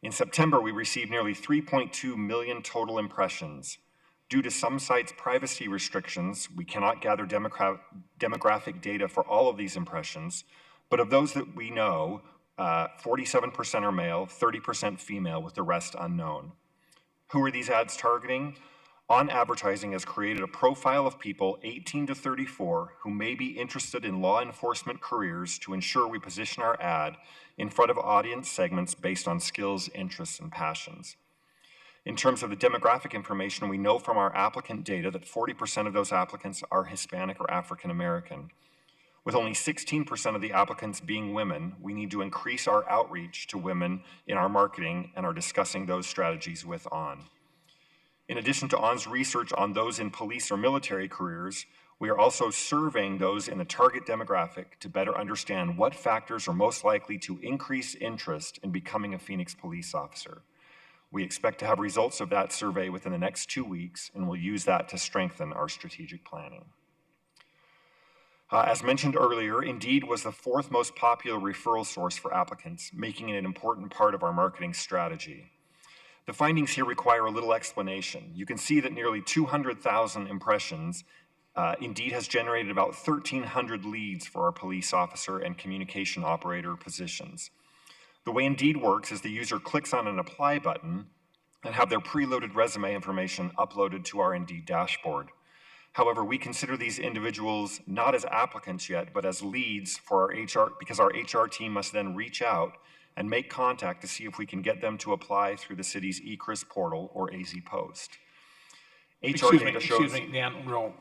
In September, we received nearly 3.2 million total impressions. Due to some sites' privacy restrictions, we cannot gather demographic data for all of these impressions, but of those that we know, 47% are male, 30% female, with the rest unknown. Who are these ads targeting? On Advertising has created a profile of people 18 to 34 who may be interested in law enforcement careers to ensure we position our ad in front of audience segments based on skills, interests, and passions. In terms of the demographic information, we know from our applicant data that 40% of those applicants are Hispanic or African American. With only 16% of the applicants being women, we need to increase our outreach to women in our marketing and are discussing those strategies with On. In addition to ON's research on those in police or military careers, we are also surveying those in the target demographic to better understand what factors are most likely to increase interest in becoming a Phoenix police officer. We expect to have results of that survey within the next 2 weeks, and we'll use that to strengthen our strategic planning. As mentioned earlier, Indeed was the fourth most popular referral source for applicants, making it an important part of our marketing strategy. The findings here require a little explanation. You can see that nearly 200,000 impressions, Indeed has generated about 1,300 leads for our police officer and communication operator positions. The way Indeed works is the user clicks on an apply button and have their preloaded resume information uploaded to our Indeed dashboard. However, we consider these individuals not as applicants yet, but as leads for our HR, because our HR team must then reach out and make contact to see if we can get them to apply through the city's eCRIS portal or AZ Post. Excuse me, Dan,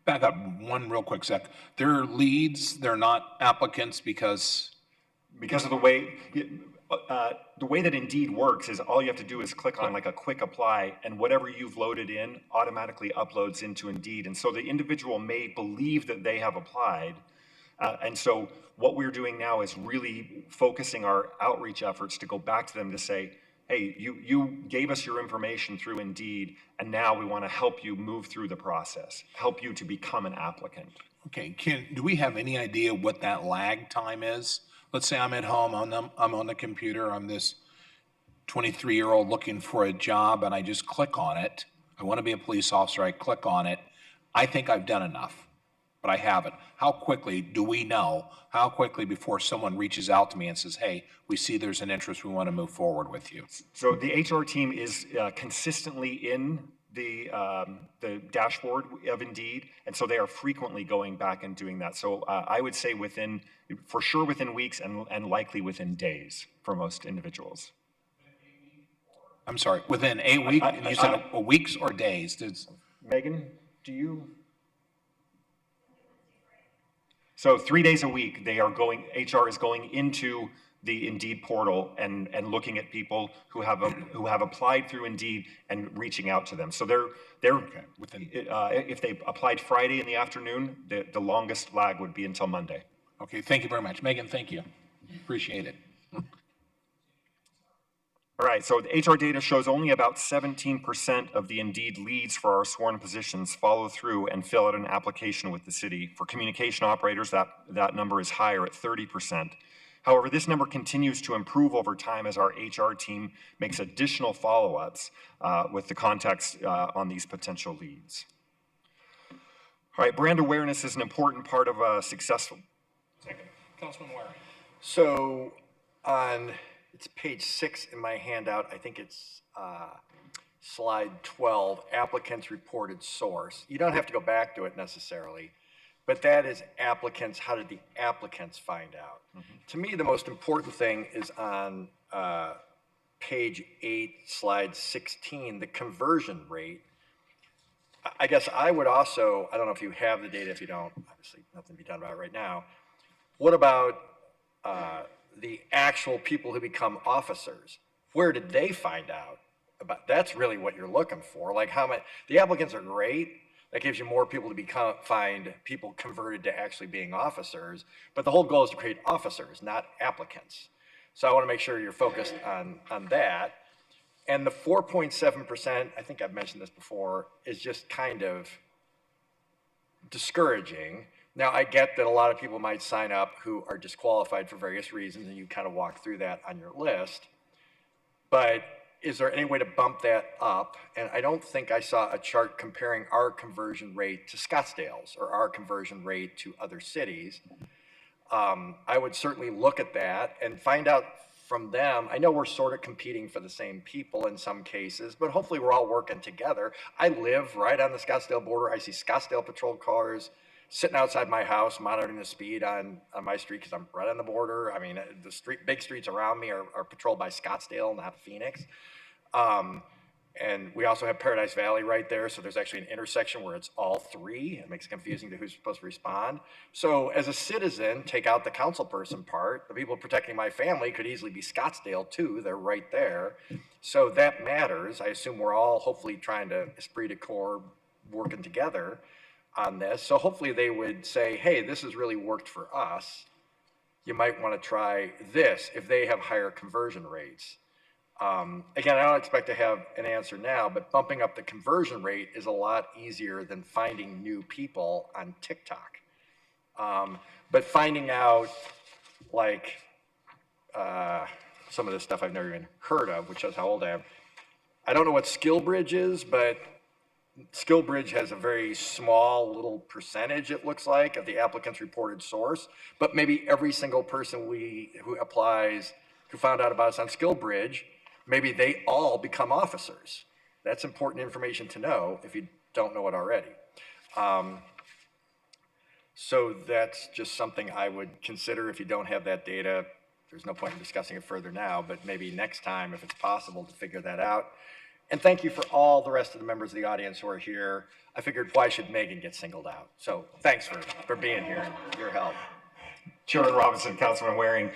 back up one real quick sec. They're leads, they're not applicants because of the way that Indeed works is all you have to do is click on like a quick apply, and whatever you've loaded in automatically uploads into Indeed. And so the individual may believe that they have applied. And so what we're doing now is really focusing our outreach efforts to go back to them to say, hey, you gave us your information through Indeed, and now we want to help you move through the process, help you to become an applicant. Okay, do we have any idea what that lag time is? Let's say I'm at home, I'm on the computer, I'm this 23-year-old looking for a job, and I just click on it. I want to be a police officer, I click on it. I think I've done enough, but I haven't. How quickly do we know, how quickly before someone reaches out to me and says, hey, we see there's an interest, we want to move forward with you? So the HR team is consistently in the dashboard of Indeed, and so they are frequently going back and doing that. So I would say for sure within weeks and likely within days for most individuals. I'm sorry, within 8 weeks? You said weeks or days? Megan, do you? So 3 days a week, HR is going into the Indeed portal and looking at people who have applied through Indeed and reaching out to them. So they're okay. If they applied Friday in the afternoon, the longest lag would be until Monday. Okay, thank you very much. Megan, thank you. Appreciate it. All right, so the HR data shows only about 17% of the Indeed leads for our sworn positions follow through and fill out an application with the city. For communication operators, that number is higher at 30%. However, this number continues to improve over time as our HR team makes additional follow-ups with the context on these potential leads. All right, brand awareness is an important part of a successful. Councilman Waring. So it's page 6 in my handout. I think it's slide 12, applicants reported source. You don't have to go back to it necessarily, but that is applicants. How did the applicants find out? Mm-hmm. To me, the most important thing is on page 8, slide 16, the conversion rate. I guess I would also, I don't know if you have the data. If you don't, obviously nothing to be done about it right now. What about the actual people who become officers? Where did they find out about? That's really what you're looking for. Like how many, the applicants are great. That gives you more people to find people converted to actually being officers. But the whole goal is to create officers, not applicants. So I want to make sure you're focused on that. And the 4.7%, I think I've mentioned this before, is just kind of discouraging. Now, I get that a lot of people might sign up who are disqualified for various reasons, and you kind of walk through that on your list. But is there any way to bump that up? And I don't think I saw a chart comparing our conversion rate to Scottsdale's or our conversion rate to other cities. I would certainly look at that and find out from them. I know we're sort of competing for the same people in some cases, but hopefully we're all working together. I live right on the Scottsdale border. I see Scottsdale patrol cars sitting outside my house monitoring the speed on my street because I'm right on the border. I mean, the big streets around me are patrolled by Scottsdale, not Phoenix. And we also have Paradise Valley right there, so there's actually an intersection where it's all three. It makes it confusing to who's supposed to respond. So as a citizen, take out the council person part. The people protecting my family could easily be Scottsdale too. They're right there. So that matters. I assume we're all hopefully trying to esprit de corps, working together on this. So hopefully they would say, hey, this has really worked for us. You might want to try this if they have higher conversion rates. Again, I don't expect to have an answer now, but bumping up the conversion rate is a lot easier than finding new people on TikTok. But finding out, like, some of this stuff I've never even heard of, which shows how old I am. I don't know what SkillBridge is, but SkillBridge has a very small little percentage, it looks like, of the applicant's reported source, but maybe every single person who applies, who found out about us on SkillBridge, maybe they all become officers. That's important information to know if you don't know it already. So that's just something I would consider. If you don't have that data, there's no point in discussing it further now, but maybe next time, if it's possible, to figure that out. And thank you for all the rest of the members of the audience who are here. I figured, why should Megan get singled out? So thanks for being here, your help. Chairman Robinson, Councilman Waring,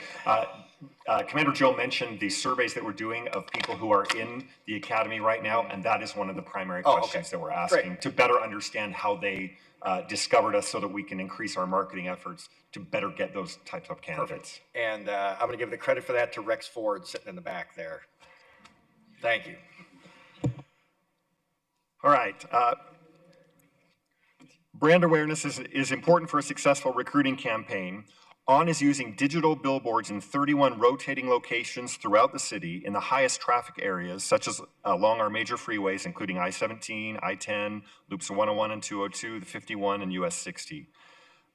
Commander Joe mentioned the surveys that we're doing of people who are in the academy right now, and that is one of the primary questions that we're asking to better understand how they discovered us so that we can increase our marketing efforts to better get those types of candidates. Perfect. And I'm going to give the credit for that to Rex Ford sitting in the back there. Thank you. All right. Brand awareness is important for a successful recruiting campaign. ON is using digital billboards in 31 rotating locations throughout the city in the highest traffic areas, such as along our major freeways, including I-17, I-10, loops 101 and 202, the 51, and US 60.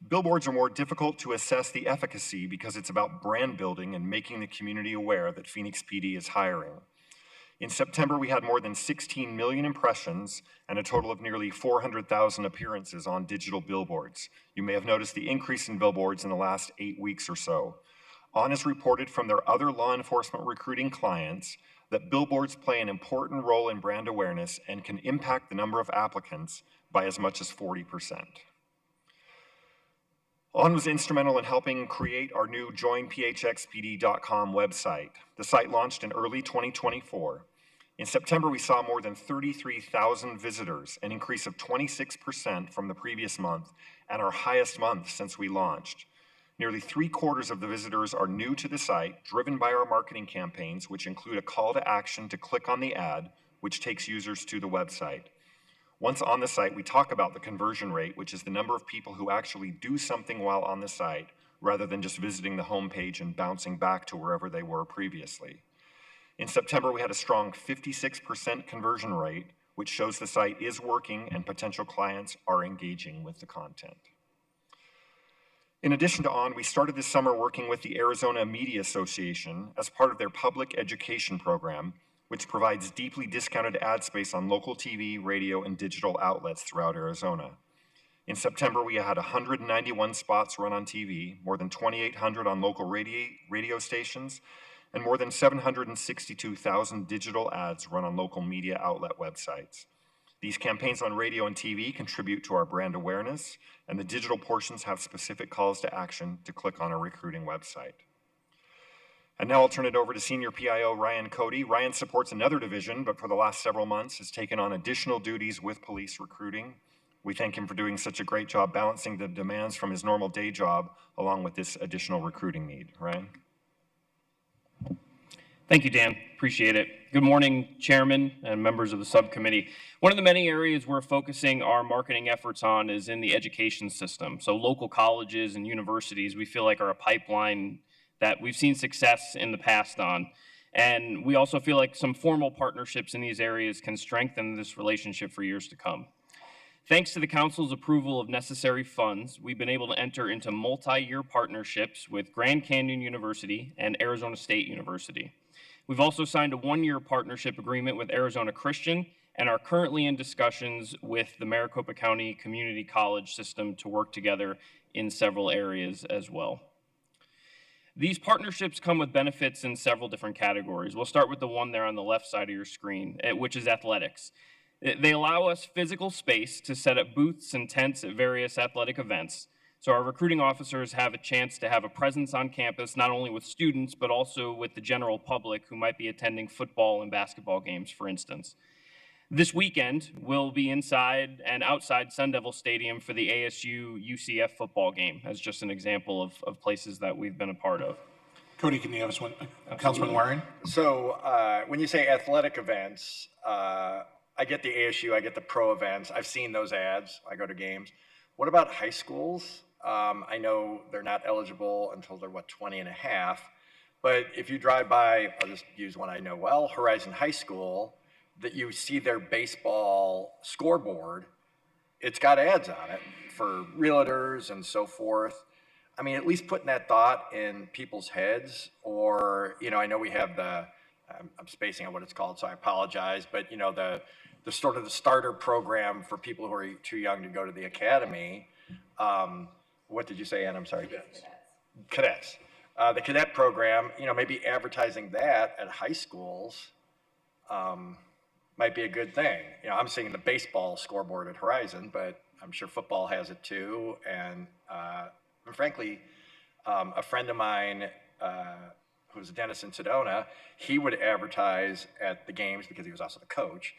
Billboards are more difficult to assess the efficacy because it's about brand building and making the community aware that Phoenix PD is hiring. In September, we had more than 16 million impressions and a total of nearly 400,000 appearances on digital billboards. You may have noticed the increase in billboards in the last 8 weeks or so. ON has reported from their other law enforcement recruiting clients that billboards play an important role in brand awareness and can impact the number of applicants by as much as 40%. ON was instrumental in helping create our new joinphxpd.com website. The site launched in early 2024. In September, we saw more than 33,000 visitors, an increase of 26% from the previous month, and our highest month since we launched. Nearly 3/4 of the visitors are new to the site, driven by our marketing campaigns, which include a call to action to click on the ad, which takes users to the website. Once on the site, we talk about the conversion rate, which is the number of people who actually do something while on the site, rather than just visiting the homepage and bouncing back to wherever they were previously. In September, we had a strong 56% conversion rate, which shows the site is working and potential clients are engaging with the content. In addition to ON, we started this summer working with the Arizona Media Association as part of their public education program, which provides deeply discounted ad space on local TV, radio, and digital outlets throughout Arizona. In September, we had 191 spots run on TV, more than 2,800 on local radio stations, and more than 762,000 digital ads run on local media outlet websites. These campaigns on radio and TV contribute to our brand awareness, and the digital portions have specific calls to action to click on our recruiting website. And now I'll turn it over to Senior PIO Ryan Cody. Ryan supports another division, but for the last several months has taken on additional duties with police recruiting. We thank him for doing such a great job balancing the demands from his normal day job along with this additional recruiting need. Ryan? Thank you, Dan. Appreciate it. Good morning, Chairman and members of the subcommittee. One of the many areas we're focusing our marketing efforts on is in the education system. So local colleges and universities, we feel like are a pipeline that we've seen success in the past on. And we also feel like some formal partnerships in these areas can strengthen this relationship for years to come. Thanks to the Council's approval of necessary funds, we've been able to enter into multi-year partnerships with Grand Canyon University and Arizona State University. We've also signed a 1-year partnership agreement with Arizona Christian and are currently in discussions with the Maricopa County Community College system to work together in several areas as well. These partnerships come with benefits in several different categories. We'll start with the one there on the left side of your screen, which is athletics. They allow us physical space to set up booths and tents at various athletic events. So our recruiting officers have a chance to have a presence on campus, not only with students, but also with the general public who might be attending football and basketball games, for instance. This weekend, we'll be inside and outside Sun Devil Stadium for the ASU-UCF football game, as just an example of places that we've been a part of. Cody, can you have us one? Councilman Waring? So when you say athletic events, I get the ASU, I get the pro events. I've seen those ads. I go to games. What about high schools? I know they're not eligible until they're, 20 and a half. But if you drive by, I'll just use one I know well, Horizon High School, that you see their baseball scoreboard, it's got ads on it for realtors and so forth. I mean, at least putting that thought in people's heads, or, I know we have I'm spacing on what it's called, so I apologize, but, the sort of the starter program for people who are too young to go to the academy. What did you say, Ann? I'm sorry. Cadets. The cadet program, maybe advertising that at high schools might be a good thing. I'm seeing the baseball scoreboard at Horizon, but I'm sure football has it too. And frankly, a friend of mine who's a dentist in Sedona, he would advertise at the games because he was also the coach.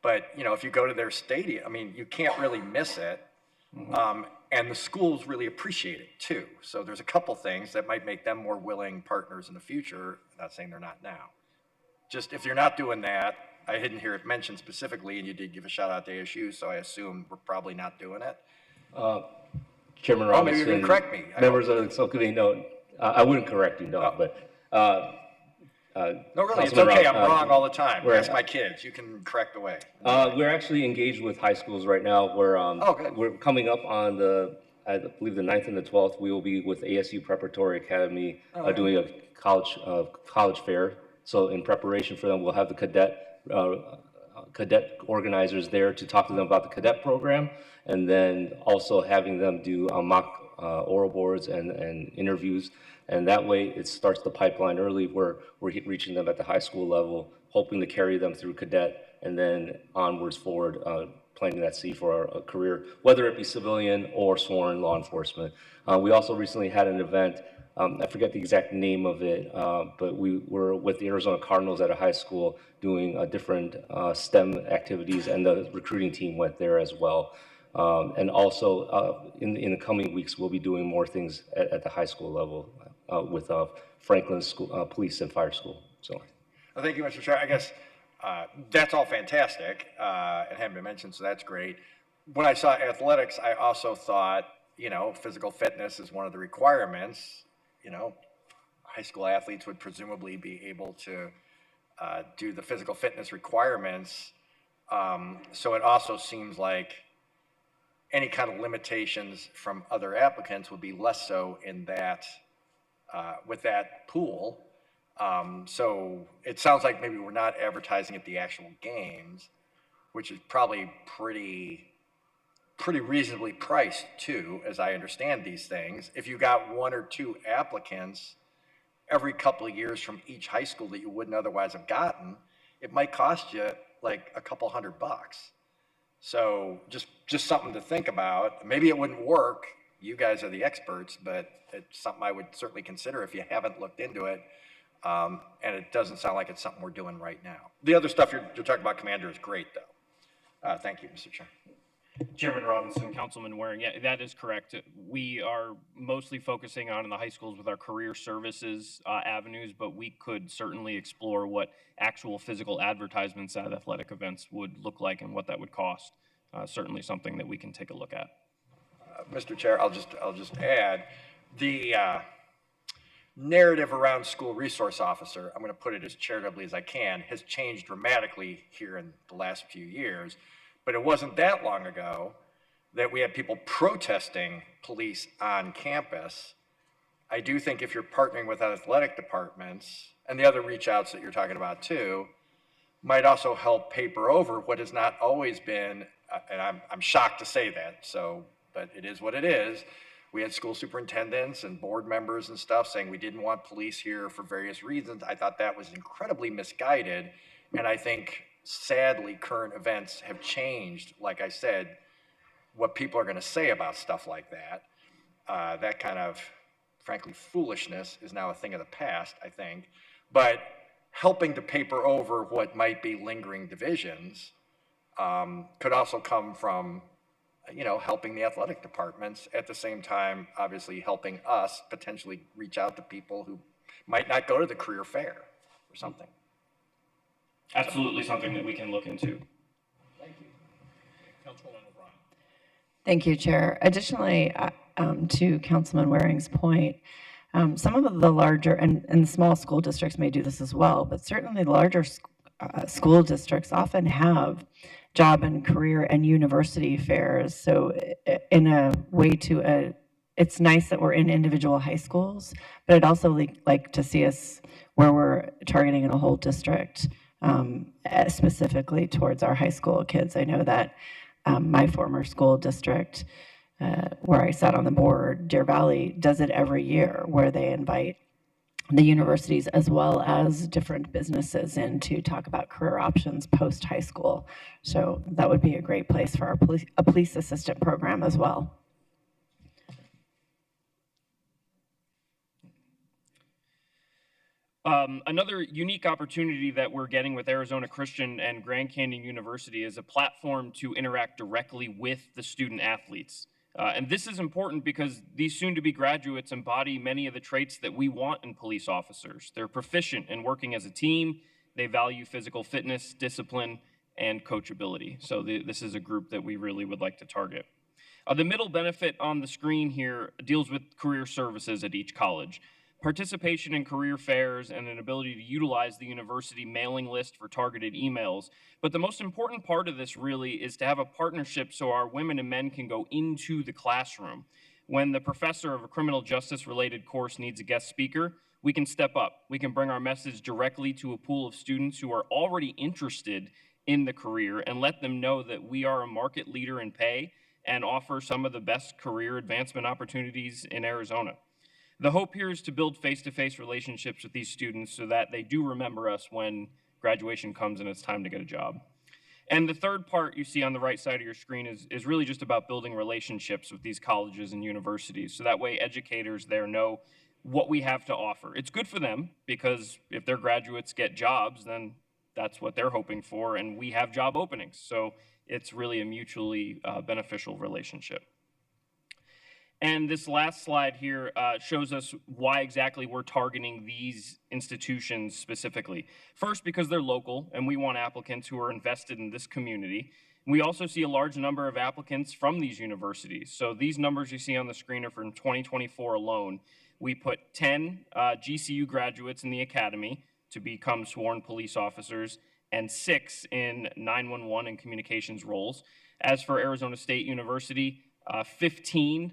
But, if you go to their stadium, I mean, you can't really miss it. And the schools really appreciate it too. So there's a couple things that might make them more willing partners in the future. Not saying they're not now. Just if you're not doing that, I didn't hear it mentioned specifically, and you did give a shout out to ASU, so I assume we're probably not doing it. Chairman Robinson, maybe you're going to correct me. Members of the subcommittee, no, I wouldn't correct you, no, but. No, really, it's okay. I'm wrong all the time. Ask my kids. You can correct away. We're actually engaged with high schools right now. We're coming up on I believe the 9th and the 12th. We will be with ASU Preparatory Academy doing a college fair. So in preparation for them, we'll have the cadet organizers there to talk to them about the cadet program, and then also having them do mock oral boards and interviews. And that way it starts the pipeline early where we're reaching them at the high school level, hoping to carry them through cadet and then onwards forward, planting that seed for a career, whether it be civilian or sworn law enforcement. We also recently had an event, I forget the exact name of it, but we were with the Arizona Cardinals at a high school doing different STEM activities, and the recruiting team went there as well. And also in the coming weeks, we'll be doing more things at the high school level with Franklin School, Police and Fire School. So, thank you, Mr. Chair. I guess that's all fantastic. It hadn't been mentioned, so that's great. When I saw athletics, I also thought, physical fitness is one of the requirements. High school athletes would presumably be able to do the physical fitness requirements. So it also seems like any kind of limitations from other applicants would be less so in that, with that pool. So it sounds like maybe we're not advertising at the actual games, which is probably pretty reasonably priced too, as I understand these things. If you got 1 or 2 applicants every couple of years from each high school that you wouldn't otherwise have gotten, it might cost you like a couple $100. So just something to think about. Maybe it wouldn't work. You guys are the experts, but it's something I would certainly consider if you haven't looked into it. And it doesn't sound like it's something we're doing right now. The other stuff you're talking about, Commander, is great, though. Thank you, Mr. Chair. Chairman Robinson, Councilman Waring, yeah, that is correct. We are mostly focusing on in the high schools with our career services avenues, but we could certainly explore what actual physical advertisements at athletic events would look like and what that would cost. Certainly something that we can take a look at. Mr. Chair, I'll just add the narrative around school resource officer, I'm going to put it as charitably as I can, has changed dramatically here in the last few years. But it wasn't that long ago that we had people protesting police on campus. I do think if you're partnering with athletic departments, and the other reach outs that you're talking about too, might also help paper over what has not always been, and I'm shocked to say that, but it is what it is. We had school superintendents and board members and stuff saying we didn't want police here for various reasons. I thought that was incredibly misguided, and I think sadly, current events have changed, like I said, what people are going to say about stuff like that. That kind of, frankly, foolishness is now a thing of the past, I think. But helping to paper over what might be lingering divisions could also come from, helping the athletic departments at the same time, obviously helping us potentially reach out to people who might not go to the career fair or something. Absolutely something that we can look into. Thank you. Councilwoman O'Brien. Thank you, Chair. Additionally, to Councilman Waring's point, some of the larger and small school districts may do this as well, but certainly the larger school districts often have job and career and university fairs. So in a way it's nice that we're in individual high schools, but I'd also like to see us where we're targeting in a whole district, specifically towards our high school kids. I know that my former school district, where I sat on the board, Deer Valley, does it every year, where they invite the universities as well as different businesses in to talk about career options post high school. So that would be a great place for a police assistant program as well. Another unique opportunity that we're getting with Arizona Christian and Grand Canyon University is a platform to interact directly with the student athletes. And this is important because these soon-to-be graduates embody many of the traits that we want in police officers. They're proficient in working as a team. They value physical fitness, discipline, and coachability. So this is a group that we really would like to target. The middle benefit on the screen here deals with career services at each college. Participation in career fairs and an ability to utilize the university mailing list for targeted emails. But the most important part of this really is to have a partnership so our women and men can go into the classroom. When the professor of a criminal justice related course needs a guest speaker, we can step up. We can bring our message directly to a pool of students who are already interested in the career and let them know that we are a market leader in pay and offer some of the best career advancement opportunities in Arizona. The hope here is to build face-to-face relationships with these students so that they do remember us when graduation comes and it's time to get a job. And the third part you see on the right side of your screen is really just about building relationships with these colleges and universities. So that way educators there know what we have to offer. It's good for them because if their graduates get jobs, then that's what they're hoping for, and we have job openings. So it's really a mutually beneficial relationship. And this last slide here shows us why exactly we're targeting these institutions specifically. First, because they're local and we want applicants who are invested in this community. We also see a large number of applicants from these universities. So these numbers you see on the screen are from 2024 alone. We put 10 GCU graduates in the academy to become sworn police officers and 6 in 911 and communications roles. As for Arizona State University, 15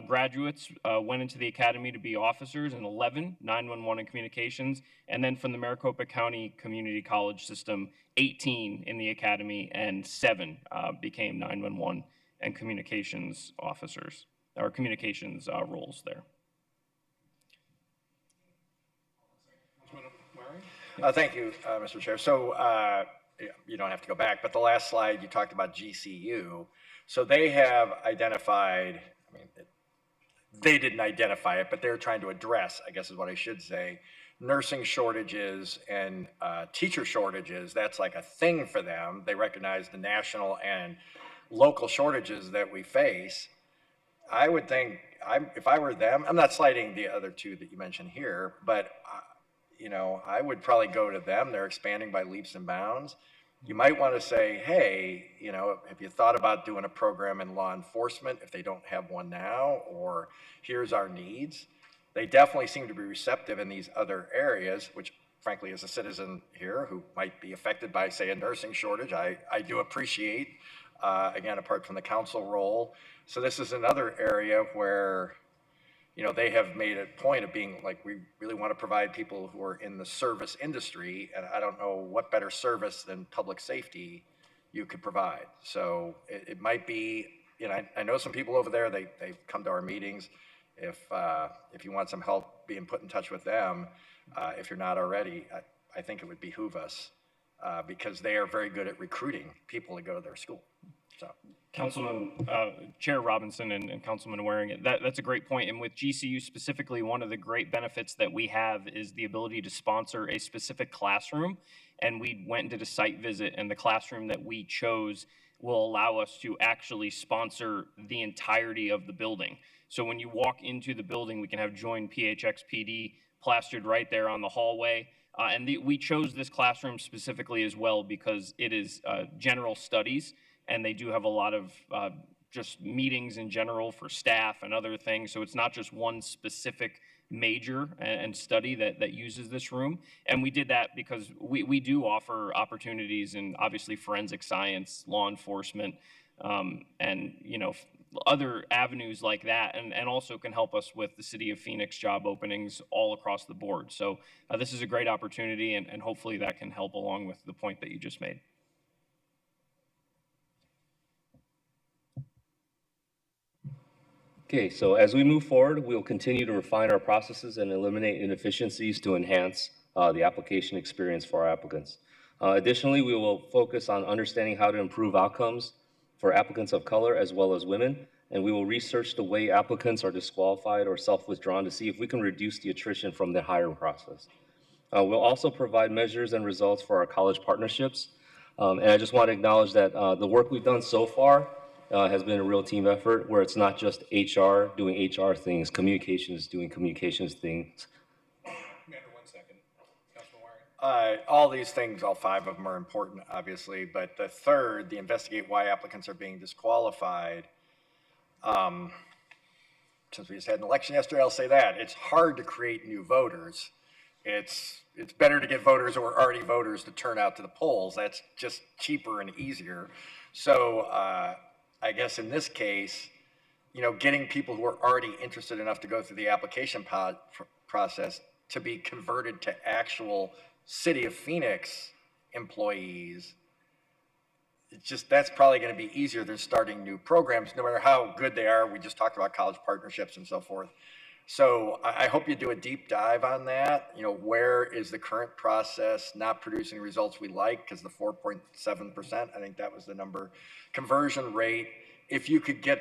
graduates went into the academy to be officers, and 11 911 and communications, and then from the Maricopa County Community College system, 18 in the academy and 7 became 911 and communications officers, or communications roles there. Thank you, Mr. Chair. So you don't have to go back, but the last slide you talked about GCU. So they have identified, I mean, they didn't identify it, but they're trying to address, I guess is what I should say, nursing shortages and teacher shortages. That's like a thing for them. They recognize the national and local shortages that we face. I would think, if I were them, I'm not slighting the other two that you mentioned here, but you know, I would probably go to them. They're expanding by leaps and bounds. You might want to say, hey, you know, have you thought about doing a program in law enforcement if they don't have one now, or here's our needs? They definitely seem to be receptive in these other areas, which frankly, as a citizen here who might be affected by, say, a nursing shortage, I do appreciate, again, apart from the council role. So this is another area where, you know, they have made a point of being like, we really want to provide people who are in the service industry, and I don't know what better service than public safety you could provide. So it might be, you know, I know some people over there, they come to our meetings. If you want some help being put in touch with them, if you're not already, I think it would behoove us because they are very good at recruiting people to go to their school. So. Councilman, Chair Robinson and Councilman Waring, that's a great point. And with GCU specifically, one of the great benefits that we have is the ability to sponsor a specific classroom. And we went and did a site visit, and the classroom that we chose will allow us to actually sponsor the entirety of the building. So when you walk into the building, we can have joined PHX PD plastered right there on the hallway. We chose this classroom specifically as well because it is general studies, and they do have a lot of just meetings in general for staff and other things. So it's not just one specific major and study that uses this room. And we did that because we do offer opportunities in obviously forensic science, law enforcement, and other avenues like that, and also can help us with the City of Phoenix job openings all across the board. So this is a great opportunity, and hopefully that can help along with the point that you just made. Okay, so as we move forward, we'll continue to refine our processes and eliminate inefficiencies to enhance the application experience for our applicants. Additionally, we will focus on understanding how to improve outcomes for applicants of color as well as women, and we will research the way applicants are disqualified or self-withdrawn to see if we can reduce the attrition from the hiring process. We'll also provide measures and results for our college partnerships, and I just want to acknowledge that the work we've done so far has been a real team effort where it's not just HR doing HR things, communications doing communications things. Commander, 1 second. Councilman Waring. All these things, all 5 of them are important, obviously, but the third, the investigate why applicants are being disqualified. Since we just had an election yesterday, I'll say that. It's hard to create new voters. It's better to get voters who are already voters to turn out to the polls. That's just cheaper and easier. So I guess in this case, getting people who are already interested enough to go through the application process to be converted to actual City of Phoenix employees, that's probably going to be easier than starting new programs, no matter how good they are. We just talked about college partnerships and so forth. So I hope you do a deep dive on that. Where is the current process not producing results we like? Because the 4.7%, I think that was the number. Conversion rate, if you could get,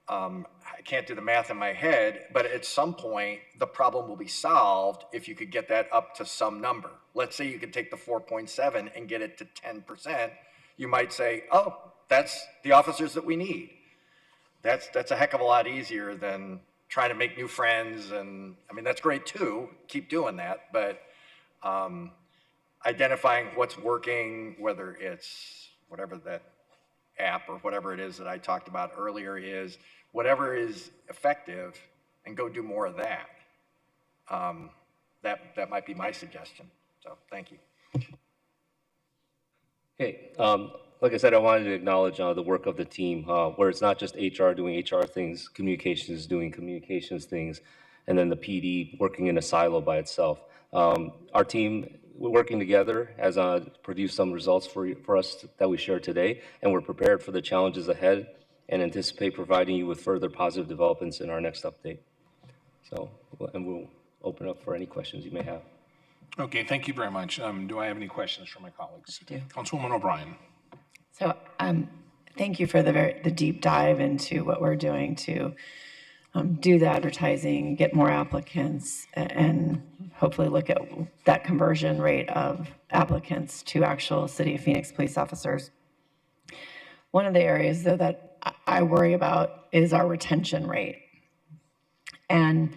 I can't do the math in my head, but at some point, the problem will be solved if you could get that up to some number. Let's say you could take the 4.7 and get it to 10%. You might say, oh, that's the officers that we need. That's a heck of a lot easier than trying to make new friends. And I mean, that's great too. Keep doing that. But identifying what's working, whether it's whatever that app or whatever it is that I talked about earlier is, whatever is effective, and go do more of that. That might be my suggestion. So thank you. Okay, like I said, I wanted to acknowledge the work of the team, where it's not just HR doing HR things, communications doing communications things, and then the PD working in a silo by itself. Our team, we're working together, has produced some results for us that we share today, and we're prepared for the challenges ahead and anticipate providing you with further positive developments in our next update. So, and we'll open up for any questions you may have. Okay, thank you very much. Do I have any questions from my colleagues? I do. Councilwoman O'Brien. So thank you for the deep dive into what we're doing to do the advertising, get more applicants, and hopefully look at that conversion rate of applicants to actual City of Phoenix police officers. One of the areas, though, that I worry about is our retention rate. And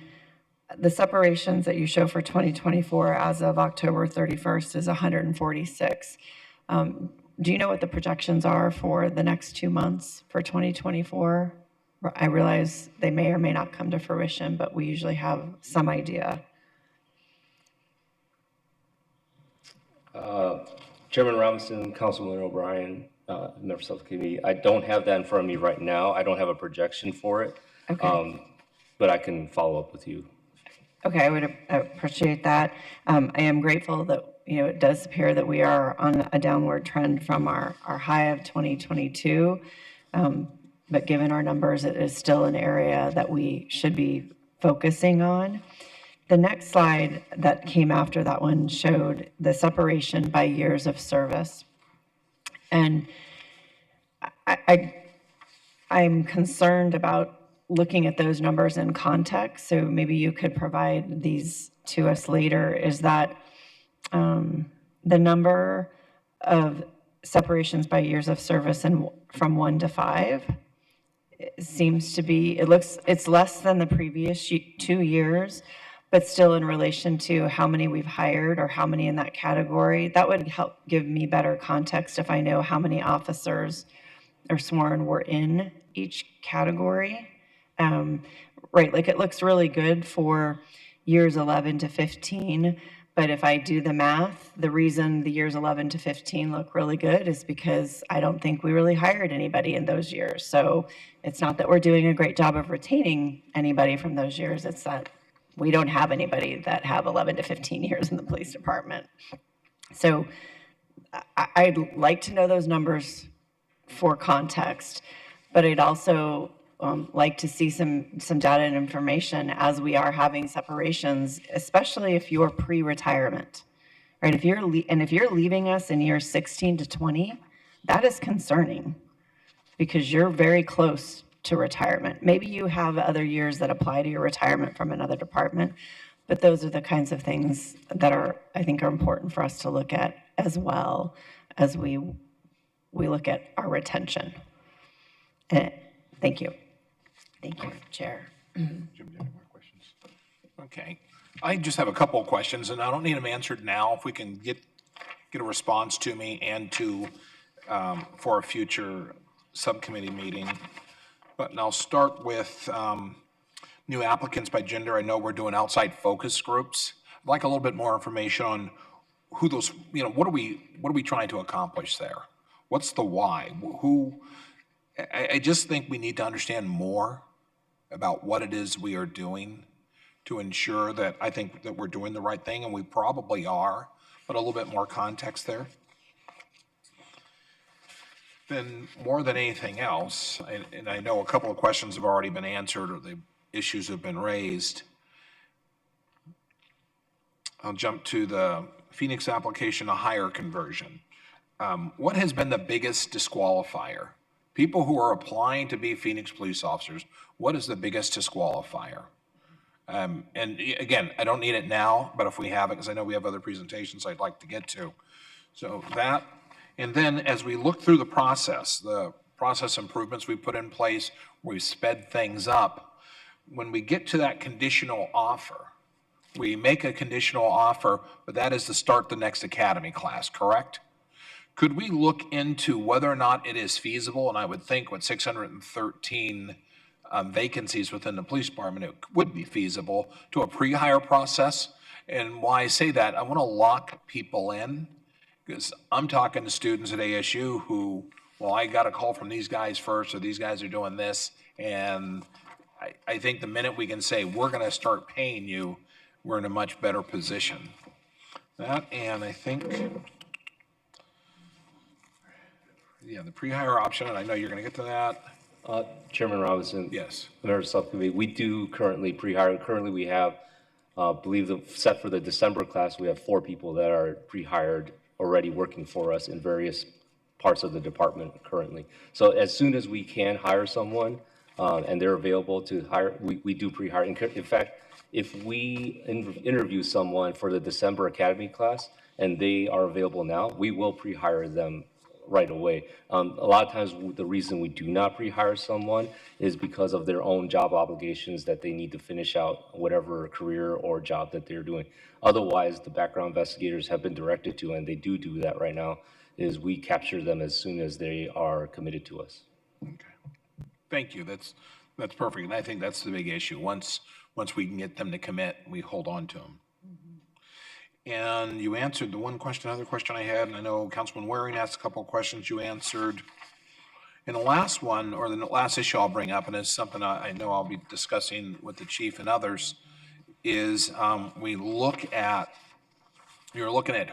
the separations that you show for 2024 as of October 31st is 146. Do you know what the projections are for the next 2 months for 2024? I realize they may or may not come to fruition, but we usually have some idea. Chairman Robinson, Councilman O'Brien, member Subcommittee, I don't have that in front of me right now. I don't have a projection for it, okay. But I can follow up with you. Okay, I would appreciate that. I am grateful that it does appear that we are on a downward trend from our high of 2022. But given our numbers, it is still an area that we should be focusing on. The next slide that came after that one showed the separation by years of service. And I'm concerned about looking at those numbers in context. So maybe you could provide these to us later. Is that the number of separations by years of service from 1 to 5 seems to be, it's less than the previous 2 years, but still in relation to how many we've hired or how many in that category, that would help give me better context if I know how many officers or sworn were in each category. Right, like it looks really good for years 11 to 15, but if I do the math, the reason the years 11 to 15 look really good is because I don't think we really hired anybody in those years. So it's not that we're doing a great job of retaining anybody from those years, it's that we don't have anybody that have 11 to 15 years in the police department. So I'd like to know those numbers for context, but I'd also like to see some data and information as we are having separations, especially if you're pre-retirement, right? If you're leaving us in years 16 to 20, that is concerning because you're very close to retirement. Maybe you have other years that apply to your retirement from another department, but those are the kinds of things that I think are important for us to look at as well as we look at our retention. Thank you. Thank you, Chair. Jim, do you have any more questions? Okay. I just have a couple of questions, and I don't need them answered now. If we can get a response to me and to for a future subcommittee meeting. But I'll start with new applicants by gender. I know we're doing outside focus groups. I'd like a little bit more information on who those, what are we trying to accomplish there? What's the why? I just think we need to understand more about what it is we are doing to ensure that I think that we're doing the right thing, and we probably are, but a little bit more context there. Then more than anything else, and I know a couple of questions have already been answered or the issues have been raised. I'll jump to the Phoenix application to hire conversion. What has been the biggest disqualifier? People who are applying to be Phoenix police officers, what is the biggest disqualifier? And again, I don't need it now, but if we have it, because I know we have other presentations I'd like to get to. So that, and then as we look through the process improvements we put in place, we've sped things up. When we get to that conditional offer, we make a conditional offer, but that is to start the next academy class, correct? Could we look into whether or not it is feasible, and I would think with 613 vacancies within the police department, it would be feasible to a pre-hire process. And why I say that, I want to lock people in, because I'm talking to students at ASU who, well, I got a call from these guys first, or these guys are doing this, and I think the minute we can say, we're going to start paying you, we're in a much better position. That, and I think, yeah, the pre-hire option, and I know you're going to get to that. Chairman Robinson. Yes. Member Subcommittee, we do currently pre-hire. Currently, we have, set for the December class, we have 4 people that are pre-hired already working for us in various parts of the department currently. So as soon as we can hire someone and they're available to hire, we do pre-hire. In fact, if we interview someone for the December academy class and they are available now, we will pre-hire them right away. A lot of times the reason we do not pre-hire someone is because of their own job obligations that they need to finish out whatever career or job that they're doing. Otherwise, the background investigators have been directed to, and they do that right now, is we capture them as soon as they are committed to us. Okay. Thank you. That's perfect. And I think that's the big issue. Once we can get them to commit, we hold on to them. And you answered the other question I had, and I know Councilman Waring asked a couple of questions you answered. And the last one, or the last issue I'll bring up, and it's something I know I'll be discussing with the chief and others, is you're looking at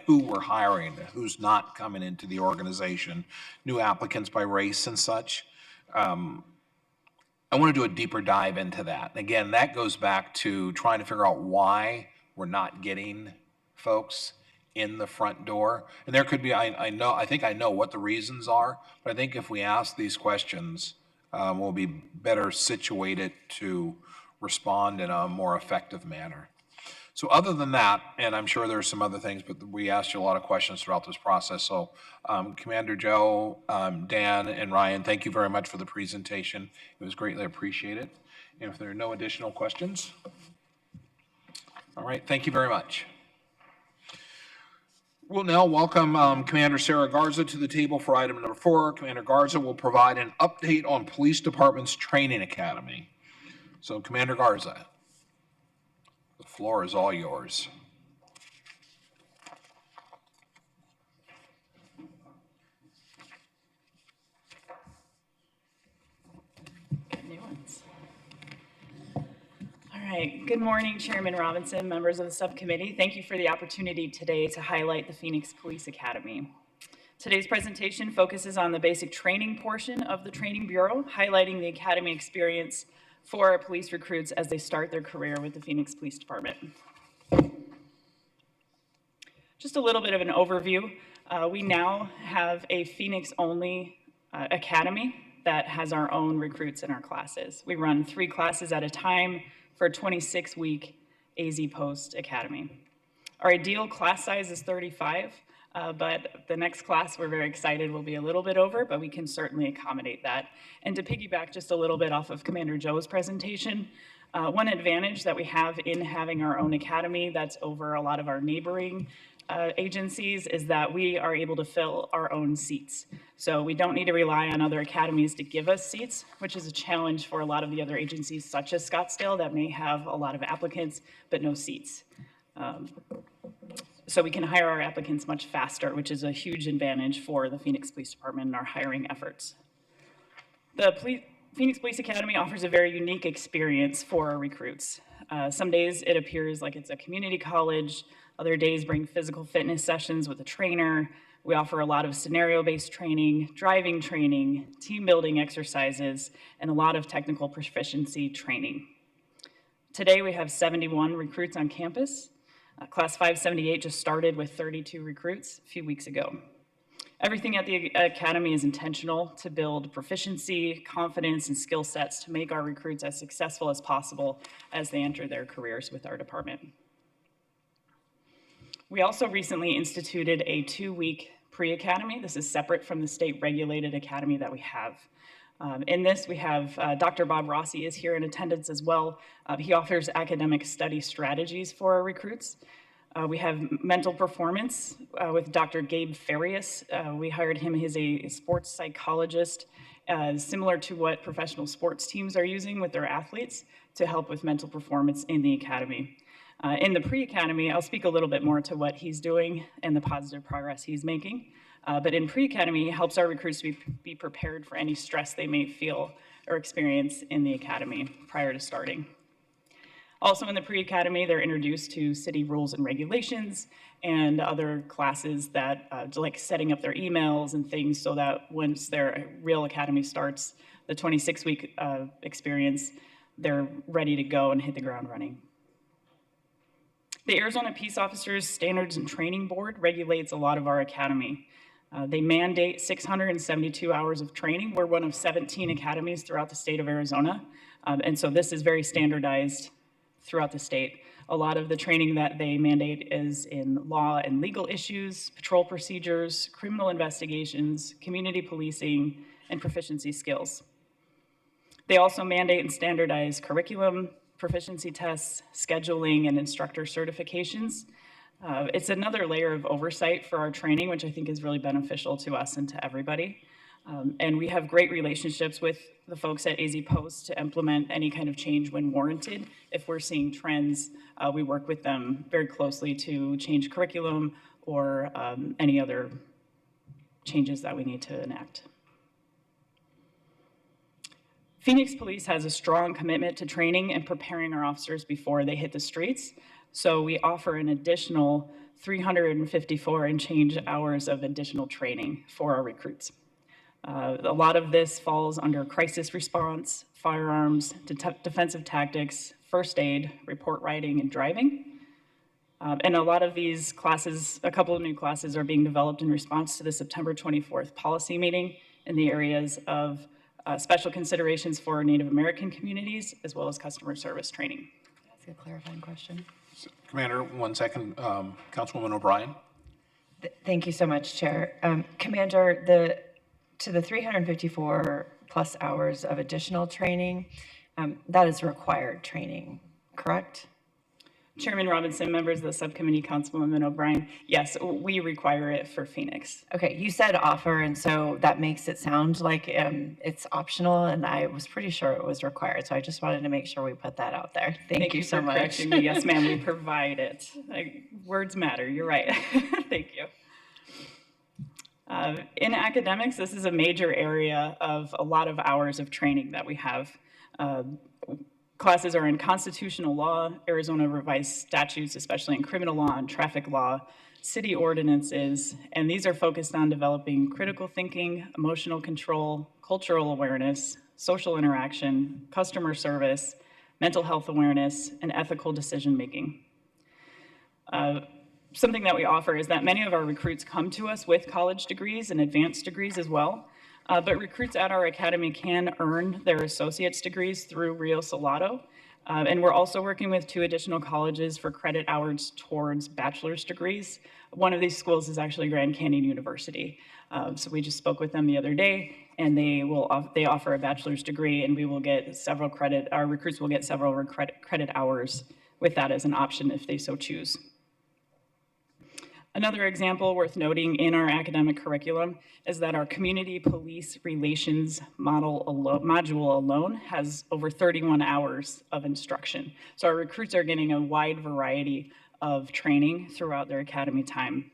who we're hiring, who's not coming into the organization, new applicants by race and such. I want to do a deeper dive into that. And again, that goes back to trying to figure out why we're not getting folks in the front door. And there could be, I think I know what the reasons are, but I think if we ask these questions, we'll be better situated to respond in a more effective manner. So other than that, and I'm sure there's some other things, but we asked you a lot of questions throughout this process. So Commander Joe, Dan, and Ryan, thank you very much for the presentation. It was greatly appreciated. And if there are no additional questions, All right, thank you very much. We'll now welcome Commander Sarah Garza to the table for item number 4. Commander Garza will provide an update on Police Department's Training Academy. So, Commander Garza, the floor is all yours. New ones. All right. Good morning, Chairman Robinson, members of the subcommittee. Thank you for the opportunity today to highlight the Phoenix Police Academy. Today's presentation focuses on the basic training portion of the Training Bureau, highlighting the academy experience for our police recruits as they start their career with the Phoenix Police Department. Just a little bit of an overview. We now have a Phoenix-only academy that has our own recruits in our classes. We run 3 classes at a time for a 26-week AZ Post Academy. Our ideal class size is 35, but the next class we're very excited will be a little bit over, but we can certainly accommodate that. And to piggyback just a little bit off of Commander Joe's presentation, one advantage that we have in having our own academy that's over a lot of our neighboring agencies is that we are able to fill our own seats. So we don't need to rely on other academies to give us seats, which is a challenge for a lot of the other agencies such as Scottsdale that may have a lot of applicants but no seats. So we can hire our applicants much faster, which is a huge advantage for the Phoenix Police Department and our hiring efforts. The Phoenix Police Academy offers a very unique experience for our recruits. Some days it appears like it's a community college. Other days bring physical fitness sessions with a trainer. We offer a lot of scenario-based training, driving training, team building exercises, and a lot of technical proficiency training. Today we have 71 recruits on campus. Class 578 just started with 32 recruits a few weeks ago. Everything at the Academy is intentional to build proficiency, confidence, and skill sets to make our recruits as successful as possible as they enter their careers with our department. We also recently instituted a 2-week pre-academy. This is separate from the state-regulated academy that we have. In this, we have Dr. Bob Rossi is here in attendance as well. He offers academic study strategies for our recruits. We have mental performance with Dr. Gabe Farias. We hired him. He's a sports psychologist, similar to what professional sports teams are using with their athletes to help with mental performance in the academy. In the pre-academy, I'll speak a little bit more to what he's doing and the positive progress he's making. But in pre-academy, he helps our recruits be prepared for any stress they may feel or experience in the academy prior to starting. Also in the pre-academy, they're introduced to city rules and regulations and other classes that like setting up their emails and things so that once their real academy starts, the 26-week experience, they're ready to go and hit the ground running. The Arizona Peace Officers Standards and Training Board regulates a lot of our academy. They mandate 672 hours of training. We're one of 17 academies throughout the state of Arizona. And so this is very standardized throughout the state. A lot of the training that they mandate is in law and legal issues, patrol procedures, criminal investigations, community policing, and proficiency skills. They also mandate and standardize curriculum, proficiency tests, scheduling, and instructor certifications. It's another layer of oversight for our training, which I think is really beneficial to us and to everybody. And we have great relationships with the folks at AZ Post to implement any kind of change when warranted. If we're seeing trends, we work with them very closely to change curriculum or any other changes that we need to enact. Phoenix Police has a strong commitment to training and preparing our officers before they hit the streets. So we offer an additional 354 and change hours of additional training for our recruits. A lot of this falls under crisis response, firearms, defensive tactics, first aid, report writing, and driving. And a lot of these classes, a couple of new classes are being developed in response to the September 24th policy meeting in the areas of special considerations for Native American communities, as well as customer service training. That's a clarifying question. Commander, 1 second. Councilwoman O'Brien. Thank you so much, Chair. Commander, to the 354 plus hours of additional training, that is required training, correct? Chairman Robinson, members of the subcommittee, Councilwoman O'Brien, yes, we require it for Phoenix. Okay, you said offer, and so that makes it sound like it's optional, and I was pretty sure it was required. So I just wanted to make sure we put that out there. Thank you so for much. correcting me. Yes, ma'am, we provide it. Words matter, you're right. Thank you. In academics, this is a major area of a lot of hours of training that we have. Classes are in constitutional law, Arizona revised statutes, especially in criminal law and traffic law, city ordinances, and these are focused on developing critical thinking, emotional control, cultural awareness, social interaction, customer service, mental health awareness, and ethical decision-making. Something that we offer is that many of our recruits come to us with college degrees and advanced degrees as well. But recruits at our academy can earn their associate's degrees through Rio Salado. And we're also working with 2 additional colleges for credit hours towards bachelor's degrees. One of these schools is actually Grand Canyon University. So we just spoke with them the other day, and they offer a bachelor's degree, and we will get several our recruits will get several credit hours with that as an option if they so choose. Another example worth noting in our academic curriculum is that our community police relations module alone has over 31 hours of instruction. So our recruits are getting a wide variety of training throughout their academy time.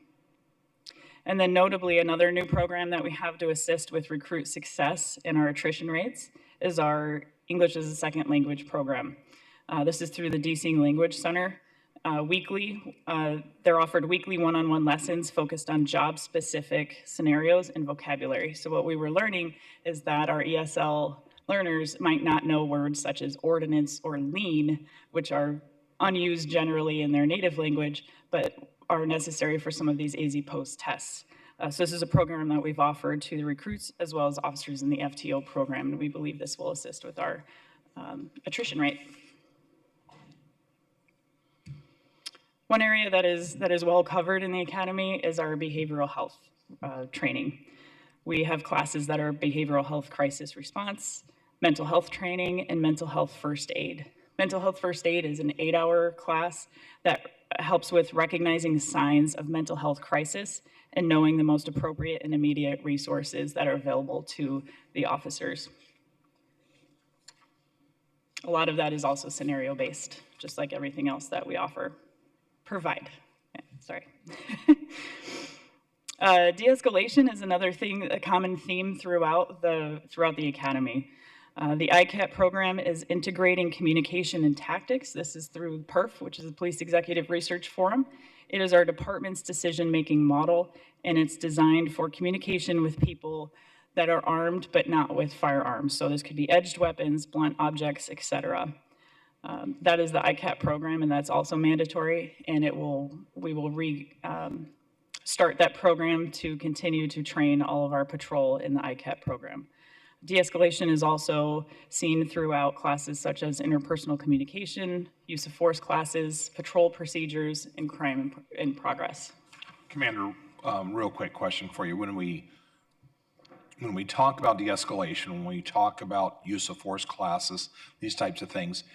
And then notably, another new program that we have to assist with recruit success in our attrition rates is our English as a Second Language program. This is through the DC Language Center. They're offered weekly one-on-one lessons focused on job-specific scenarios and vocabulary. So what we were learning is that our ESL learners might not know words such as ordinance or lien, which are unused generally in their native language, but are necessary for some of these AZ Post tests. So this is a program that we've offered to the recruits as well as officers in the FTO program, and we believe this will assist with our attrition rate. One area that is well covered in the academy is our behavioral health training. We have classes that are behavioral health crisis response, mental health training, and mental health first aid. Mental health first aid is an 8-hour class that helps with recognizing signs of mental health crisis and knowing the most appropriate and immediate resources that are available to the officers. A lot of that is also scenario-based, just like everything else that we provide. Sorry. De-escalation is another thing, a common theme throughout the academy. The ICAP program is integrating communication and tactics. This is through PERF, which is the Police Executive Research Forum. It is our department's decision-making model, and it's designed for communication with people that are armed but not with firearms. So this could be edged weapons, blunt objects, etc. That is the ICAP program, and that's also mandatory, and we will start that program to continue to train all of our patrol in the ICAP program. De-escalation is also seen throughout classes such as interpersonal communication, use of force classes, patrol procedures, and crime in progress. Commander, real quick question for you. When we talk about de-escalation, when we talk about use of force classes, these types of things,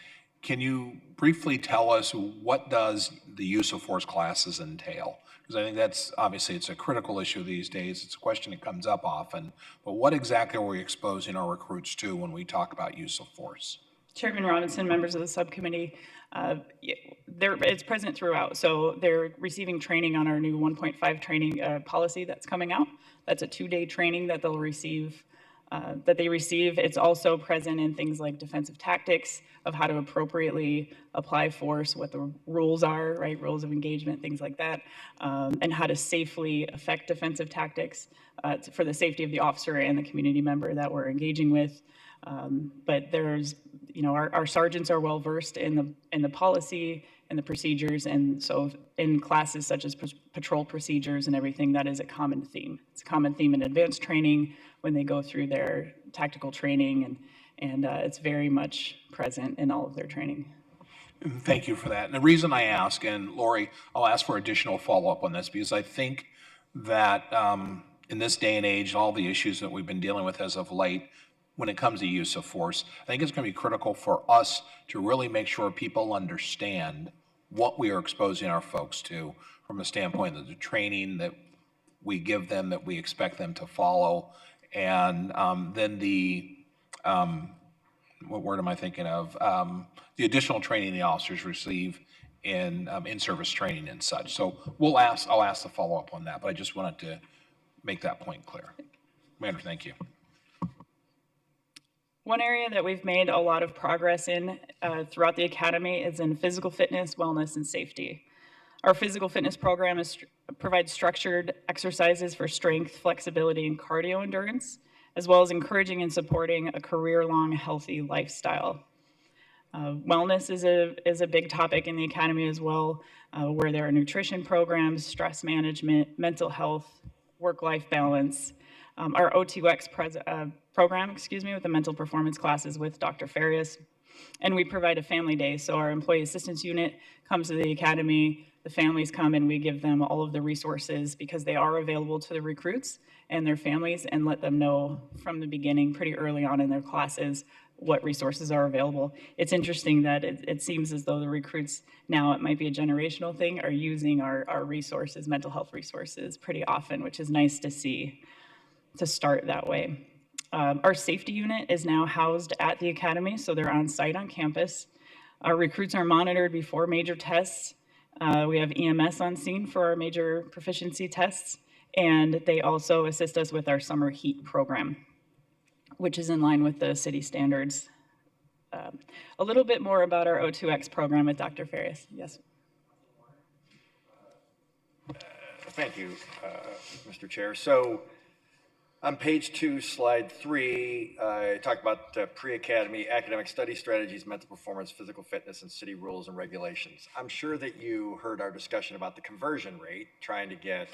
can you briefly tell us what does the use of force classes entail? Because I think that's obviously it's a critical issue these days. It's a question that comes up often. But what exactly are we exposing our recruits to when we talk about use of force? Chairman Robinson, members of the subcommittee, it's present throughout. So they're receiving training on our new 1.5 training policy that's coming out. That's a 2-day training that they'll receive. It's also present in things like defensive tactics, of how to appropriately apply force, what the rules are, right? Rules of engagement, things like that, and how to safely affect defensive tactics for the safety of the officer and the community member that we're engaging with. But there's, our sergeants are well versed in the policy and the procedures, and so in classes such as patrol procedures and everything, that is a common theme. It's a common theme in advanced training when they go through their tactical training, and it's very much present in all of their training. Thank you for that. And the reason I ask, and Lori, I'll ask for additional follow-up on this, because I think that in this day and age, all the issues that we've been dealing with as of late, when it comes to use of force, I think it's going to be critical for us to really make sure people understand what we are exposing our folks to from a standpoint of the training that we give them, that we expect them to follow, and then the, what word am I thinking of? The additional training the officers receive in in-service training and such. So I'll ask the follow-up on that, but I just wanted to make that point clear. Commander, thank you. One area that we've made a lot of progress in throughout the academy is in physical fitness, wellness, and safety. Our physical fitness program provides structured exercises for strength, flexibility, and cardio endurance, as well as encouraging and supporting a career-long healthy lifestyle. Wellness is a big topic in the academy as well, where there are nutrition programs, stress management, mental health, work-life balance. Our O2X program, with the mental performance classes with Dr. Farias. And we provide a family day. So our employee assistance unit comes to the academy, the families come, and we give them all of the resources because they are available to the recruits and their families, and let them know from the beginning, pretty early on in their classes, what resources are available. It's interesting that it seems as though the recruits now, it might be a generational thing, are using our resources, mental health resources, pretty often, which is nice to see, to start that way. Our safety unit is now housed at the academy, so they're on site on campus. Our recruits are monitored before major tests. We have EMS on scene for our major proficiency tests, and they also assist us with our summer heat program, which is in line with the city standards. A little bit more about our O2X program with Dr. Farias. Yes. Thank you, Mr. Chair. So on page 2, slide 3, I talked about pre-academy, academic study strategies, mental performance, physical fitness, and city rules and regulations. I'm sure that you heard our discussion about the conversion rate, trying to get,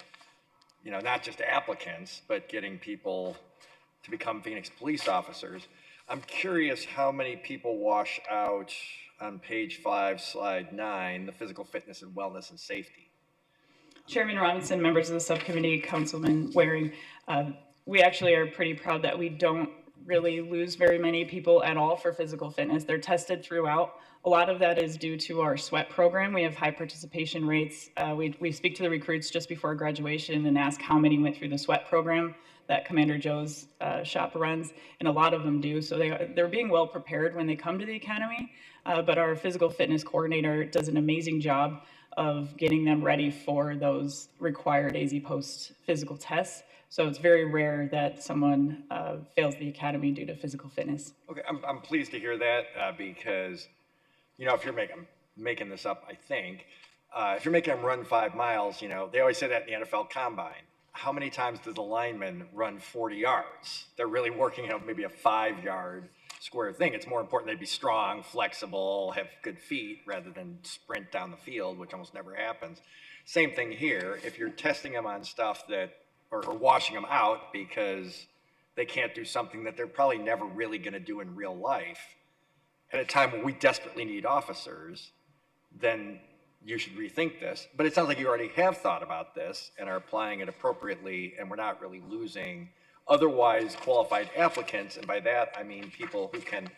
not just applicants, but getting people to become Phoenix police officers. I'm curious how many people wash out on page 5, slide 9, the physical fitness and wellness and safety. Chairman Robinson, members of the subcommittee, Councilman Waring, we actually are pretty proud that we don't really lose very many people at all for physical fitness. They're tested throughout. A lot of that is due to our SWET program. We have high participation rates. We speak to the recruits just before graduation and ask how many went through the SWET program that Commander Joe's shop runs, and a lot of them do. So they're being well prepared when they come to the academy, but our physical fitness coordinator does an amazing job of getting them ready for those required AZ Post physical tests. So it's very rare that someone fails the academy due to physical fitness. Okay, I'm pleased to hear that because, if you're making this up, I think, if you're making them run 5 miles, they always say that in the NFL Combine. How many times does a lineman run 40 yards? They're really working out maybe a 5-yard square thing. It's more important they be strong, flexible, have good feet rather than sprint down the field, which almost never happens. Same thing here. If you're testing them on stuff that, or washing them out because they can't do something that they're probably never really going to do in real life at a time when we desperately need officers, then you should rethink this. But it sounds like you already have thought about this and are applying it appropriately, and we're not really losing otherwise qualified applicants. And by that, I mean people who can,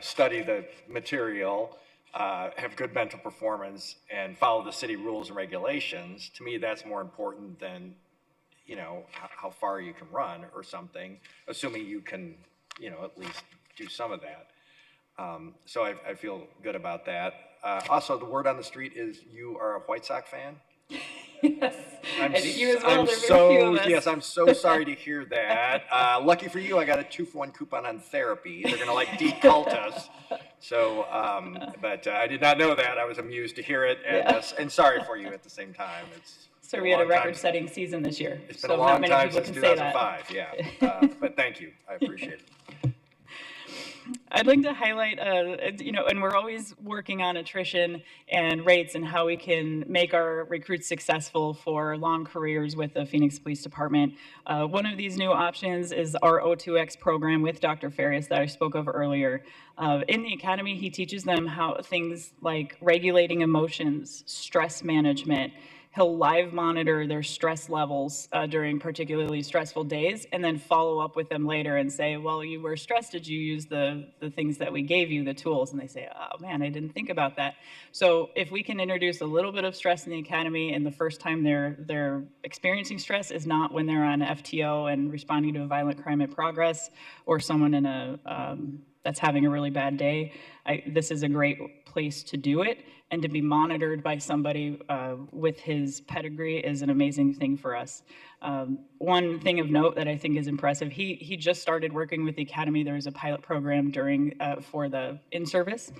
study the material, have good mental performance, and follow the city rules and regulations. To me, that's more important than how far you can run or something, assuming you can, at least do some of that. So I feel good about that. Also, the word on the street is you are a White Sox fan? Yes, I think you as well. There's very few of us. Yes, I'm so sorry to hear that. Lucky for you, I got a 2-for-1 coupon on therapy. They're gonna decult us. So, but I did not know that. I was amused to hear it, and sorry for you at the same time. So we had a record-setting season this year. It's been a long time since 2005, yeah. But thank you, I appreciate it. I'd like to highlight, and we're always working on attrition and rates and how we can make our recruits successful for long careers with the Phoenix Police Department. One of these new options is our O2X program with Dr. Farias that I spoke of earlier. In the academy, he teaches them how things like regulating emotions, stress management, he'll live monitor their stress levels during particularly stressful days, and then follow up with them later and say, well, you were stressed, did you use the things that we gave you, the tools? And they say, oh man, I didn't think about that. So if we can introduce a little bit of stress in the academy, and the first time they're experiencing stress is not when they're on FTO and responding to a violent crime in progress, or someone in a that's having a really bad day, this is a great place to do it. And to be monitored by somebody with his pedigree is an amazing thing for us. One thing of note that I think is impressive, he just started working with the academy. There was a pilot program for the in-service.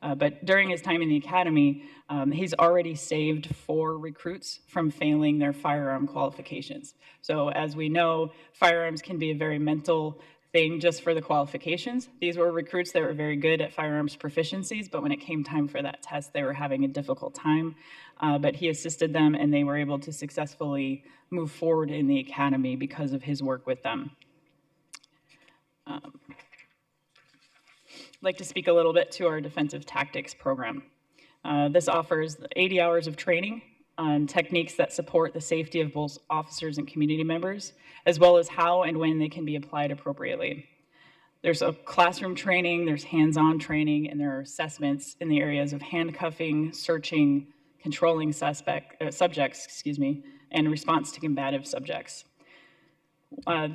But during his time in the academy, he's already saved 4 recruits from failing their firearm qualifications. So as we know, firearms can be a very mental thing just for the qualifications. These were recruits that were very good at firearms proficiencies, but when it came time for that test, they were having a difficult time. But he assisted them, and they were able to successfully move forward in the academy because of his work with them. I'd like to speak a little bit to our defensive tactics program. This offers 80 hours of training on techniques that support the safety of both officers and community members, as well as how and when they can be applied appropriately. There's a classroom training, there's hands-on training, and there are assessments in the areas of handcuffing, searching, controlling subjects, and response to combative subjects.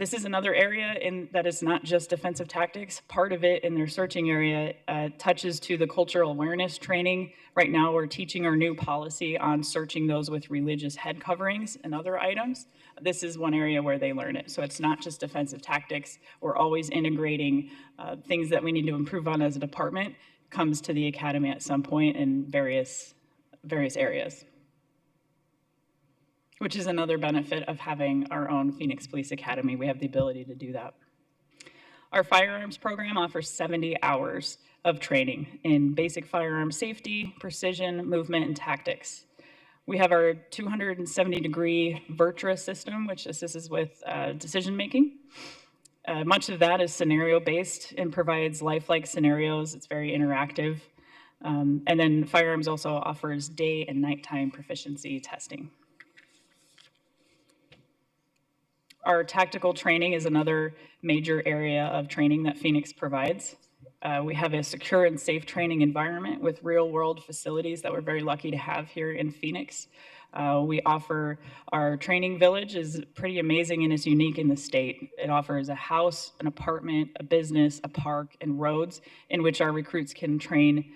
This is another area that is not just defensive tactics. Part of it in their searching area touches to the cultural awareness training. Right now we're teaching our new policy on searching those with religious head coverings and other items. This is one area where they learn it. So it's not just defensive tactics. We're always integrating things that we need to improve on as a department. Comes to the academy at some point in various areas, which is another benefit of having our own Phoenix Police Academy. We have the ability to do that. Our firearms program offers 70 hours of training in basic firearm safety, precision, movement, and tactics. We have our 270-degree Virtua system, which assists with decision-making. Much of that is scenario-based and provides lifelike scenarios. It's very interactive. And then firearms also offers day and nighttime proficiency testing. Our tactical training is another major area of training that Phoenix provides. We have a secure and safe training environment with real-world facilities that we're very lucky to have here in Phoenix. We offer, our training village is pretty amazing and is unique in the state. It offers a house, an apartment, a business, a park, and roads in which our recruits can train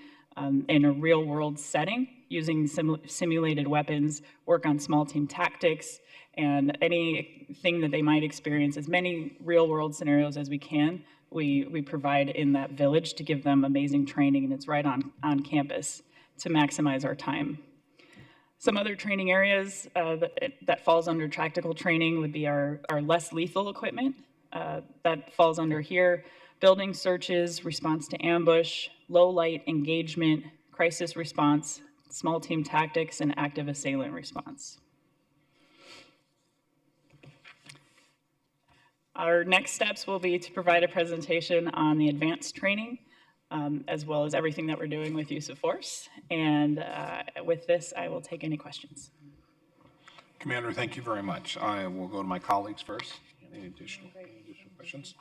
in a real-world setting using simulated weapons, work on small team tactics, and anything that they might experience, as many real-world scenarios as we can, we provide in that village to give them amazing training, and it's right on campus to maximize our time. Some other training areas that falls under tactical training would be our less lethal equipment. That falls under here: building searches, response to ambush, low light engagement, crisis response, small team tactics, and active assailant response. Our next steps will be to provide a presentation on the advanced training, as well as everything that we're doing with use of force. And with this, I will take any questions. Commander, thank you very much. I will go to my colleagues first. Any additional questions?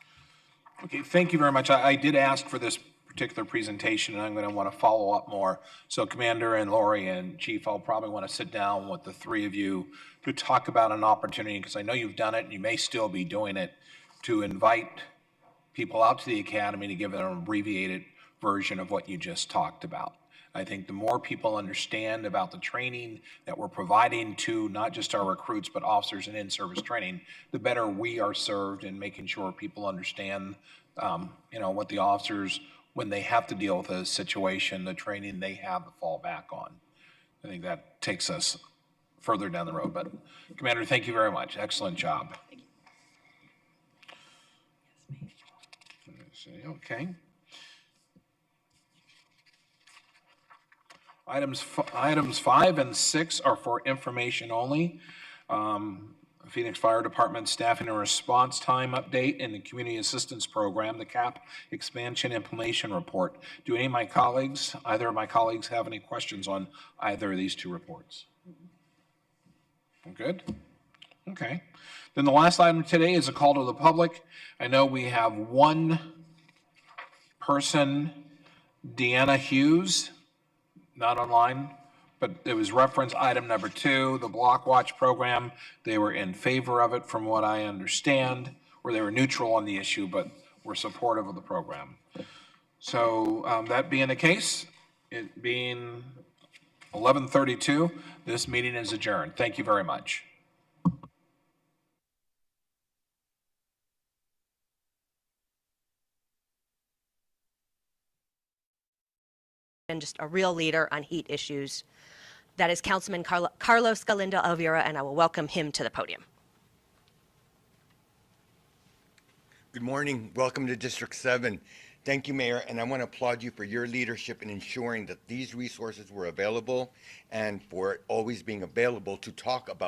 Okay, thank you very much. I did ask for this particular presentation, and I'm going to want to follow up more. So Commander and Lori and Chief, I'll probably want to sit down with the three of you to talk about an opportunity, because I know you've done it and you may still be doing it, to invite people out to the academy to give them an abbreviated version of what you just talked about. I think the more people understand about the training that we're providing to not just our recruits, but officers and in-service training, the better we are served in making sure people understand, what the officers, when they have to deal with a situation, the training they have to fall back on. I think that takes us further down the road. But Commander, thank you very much. Excellent job. Okay. Items 5 and 6 are for information only. Phoenix Fire Department Staffing and Response Time Update and the Community Assistance Program, the CAP Expansion Implementation Report. Do any of my colleagues, either of my colleagues, have any questions on either of these two reports? Good. Okay. Then the last item today is a call to the public. I know we have one person, Deanna Hughes, not online, but it was reference item number 2, the Block Watch program. They were in favor of it from what I understand, or they were neutral on the issue, but were supportive of the program. So that being the case, it being 11:32, this meeting is adjourned. Thank you very much. And just a real leader on heat issues. That is Councilman Carlos Galindo Elvira, and I will welcome him to the podium. Good morning. Welcome to District 7. Thank you, Mayor, and I want to applaud you for your leadership in ensuring that these resources were available and for always being available to talk about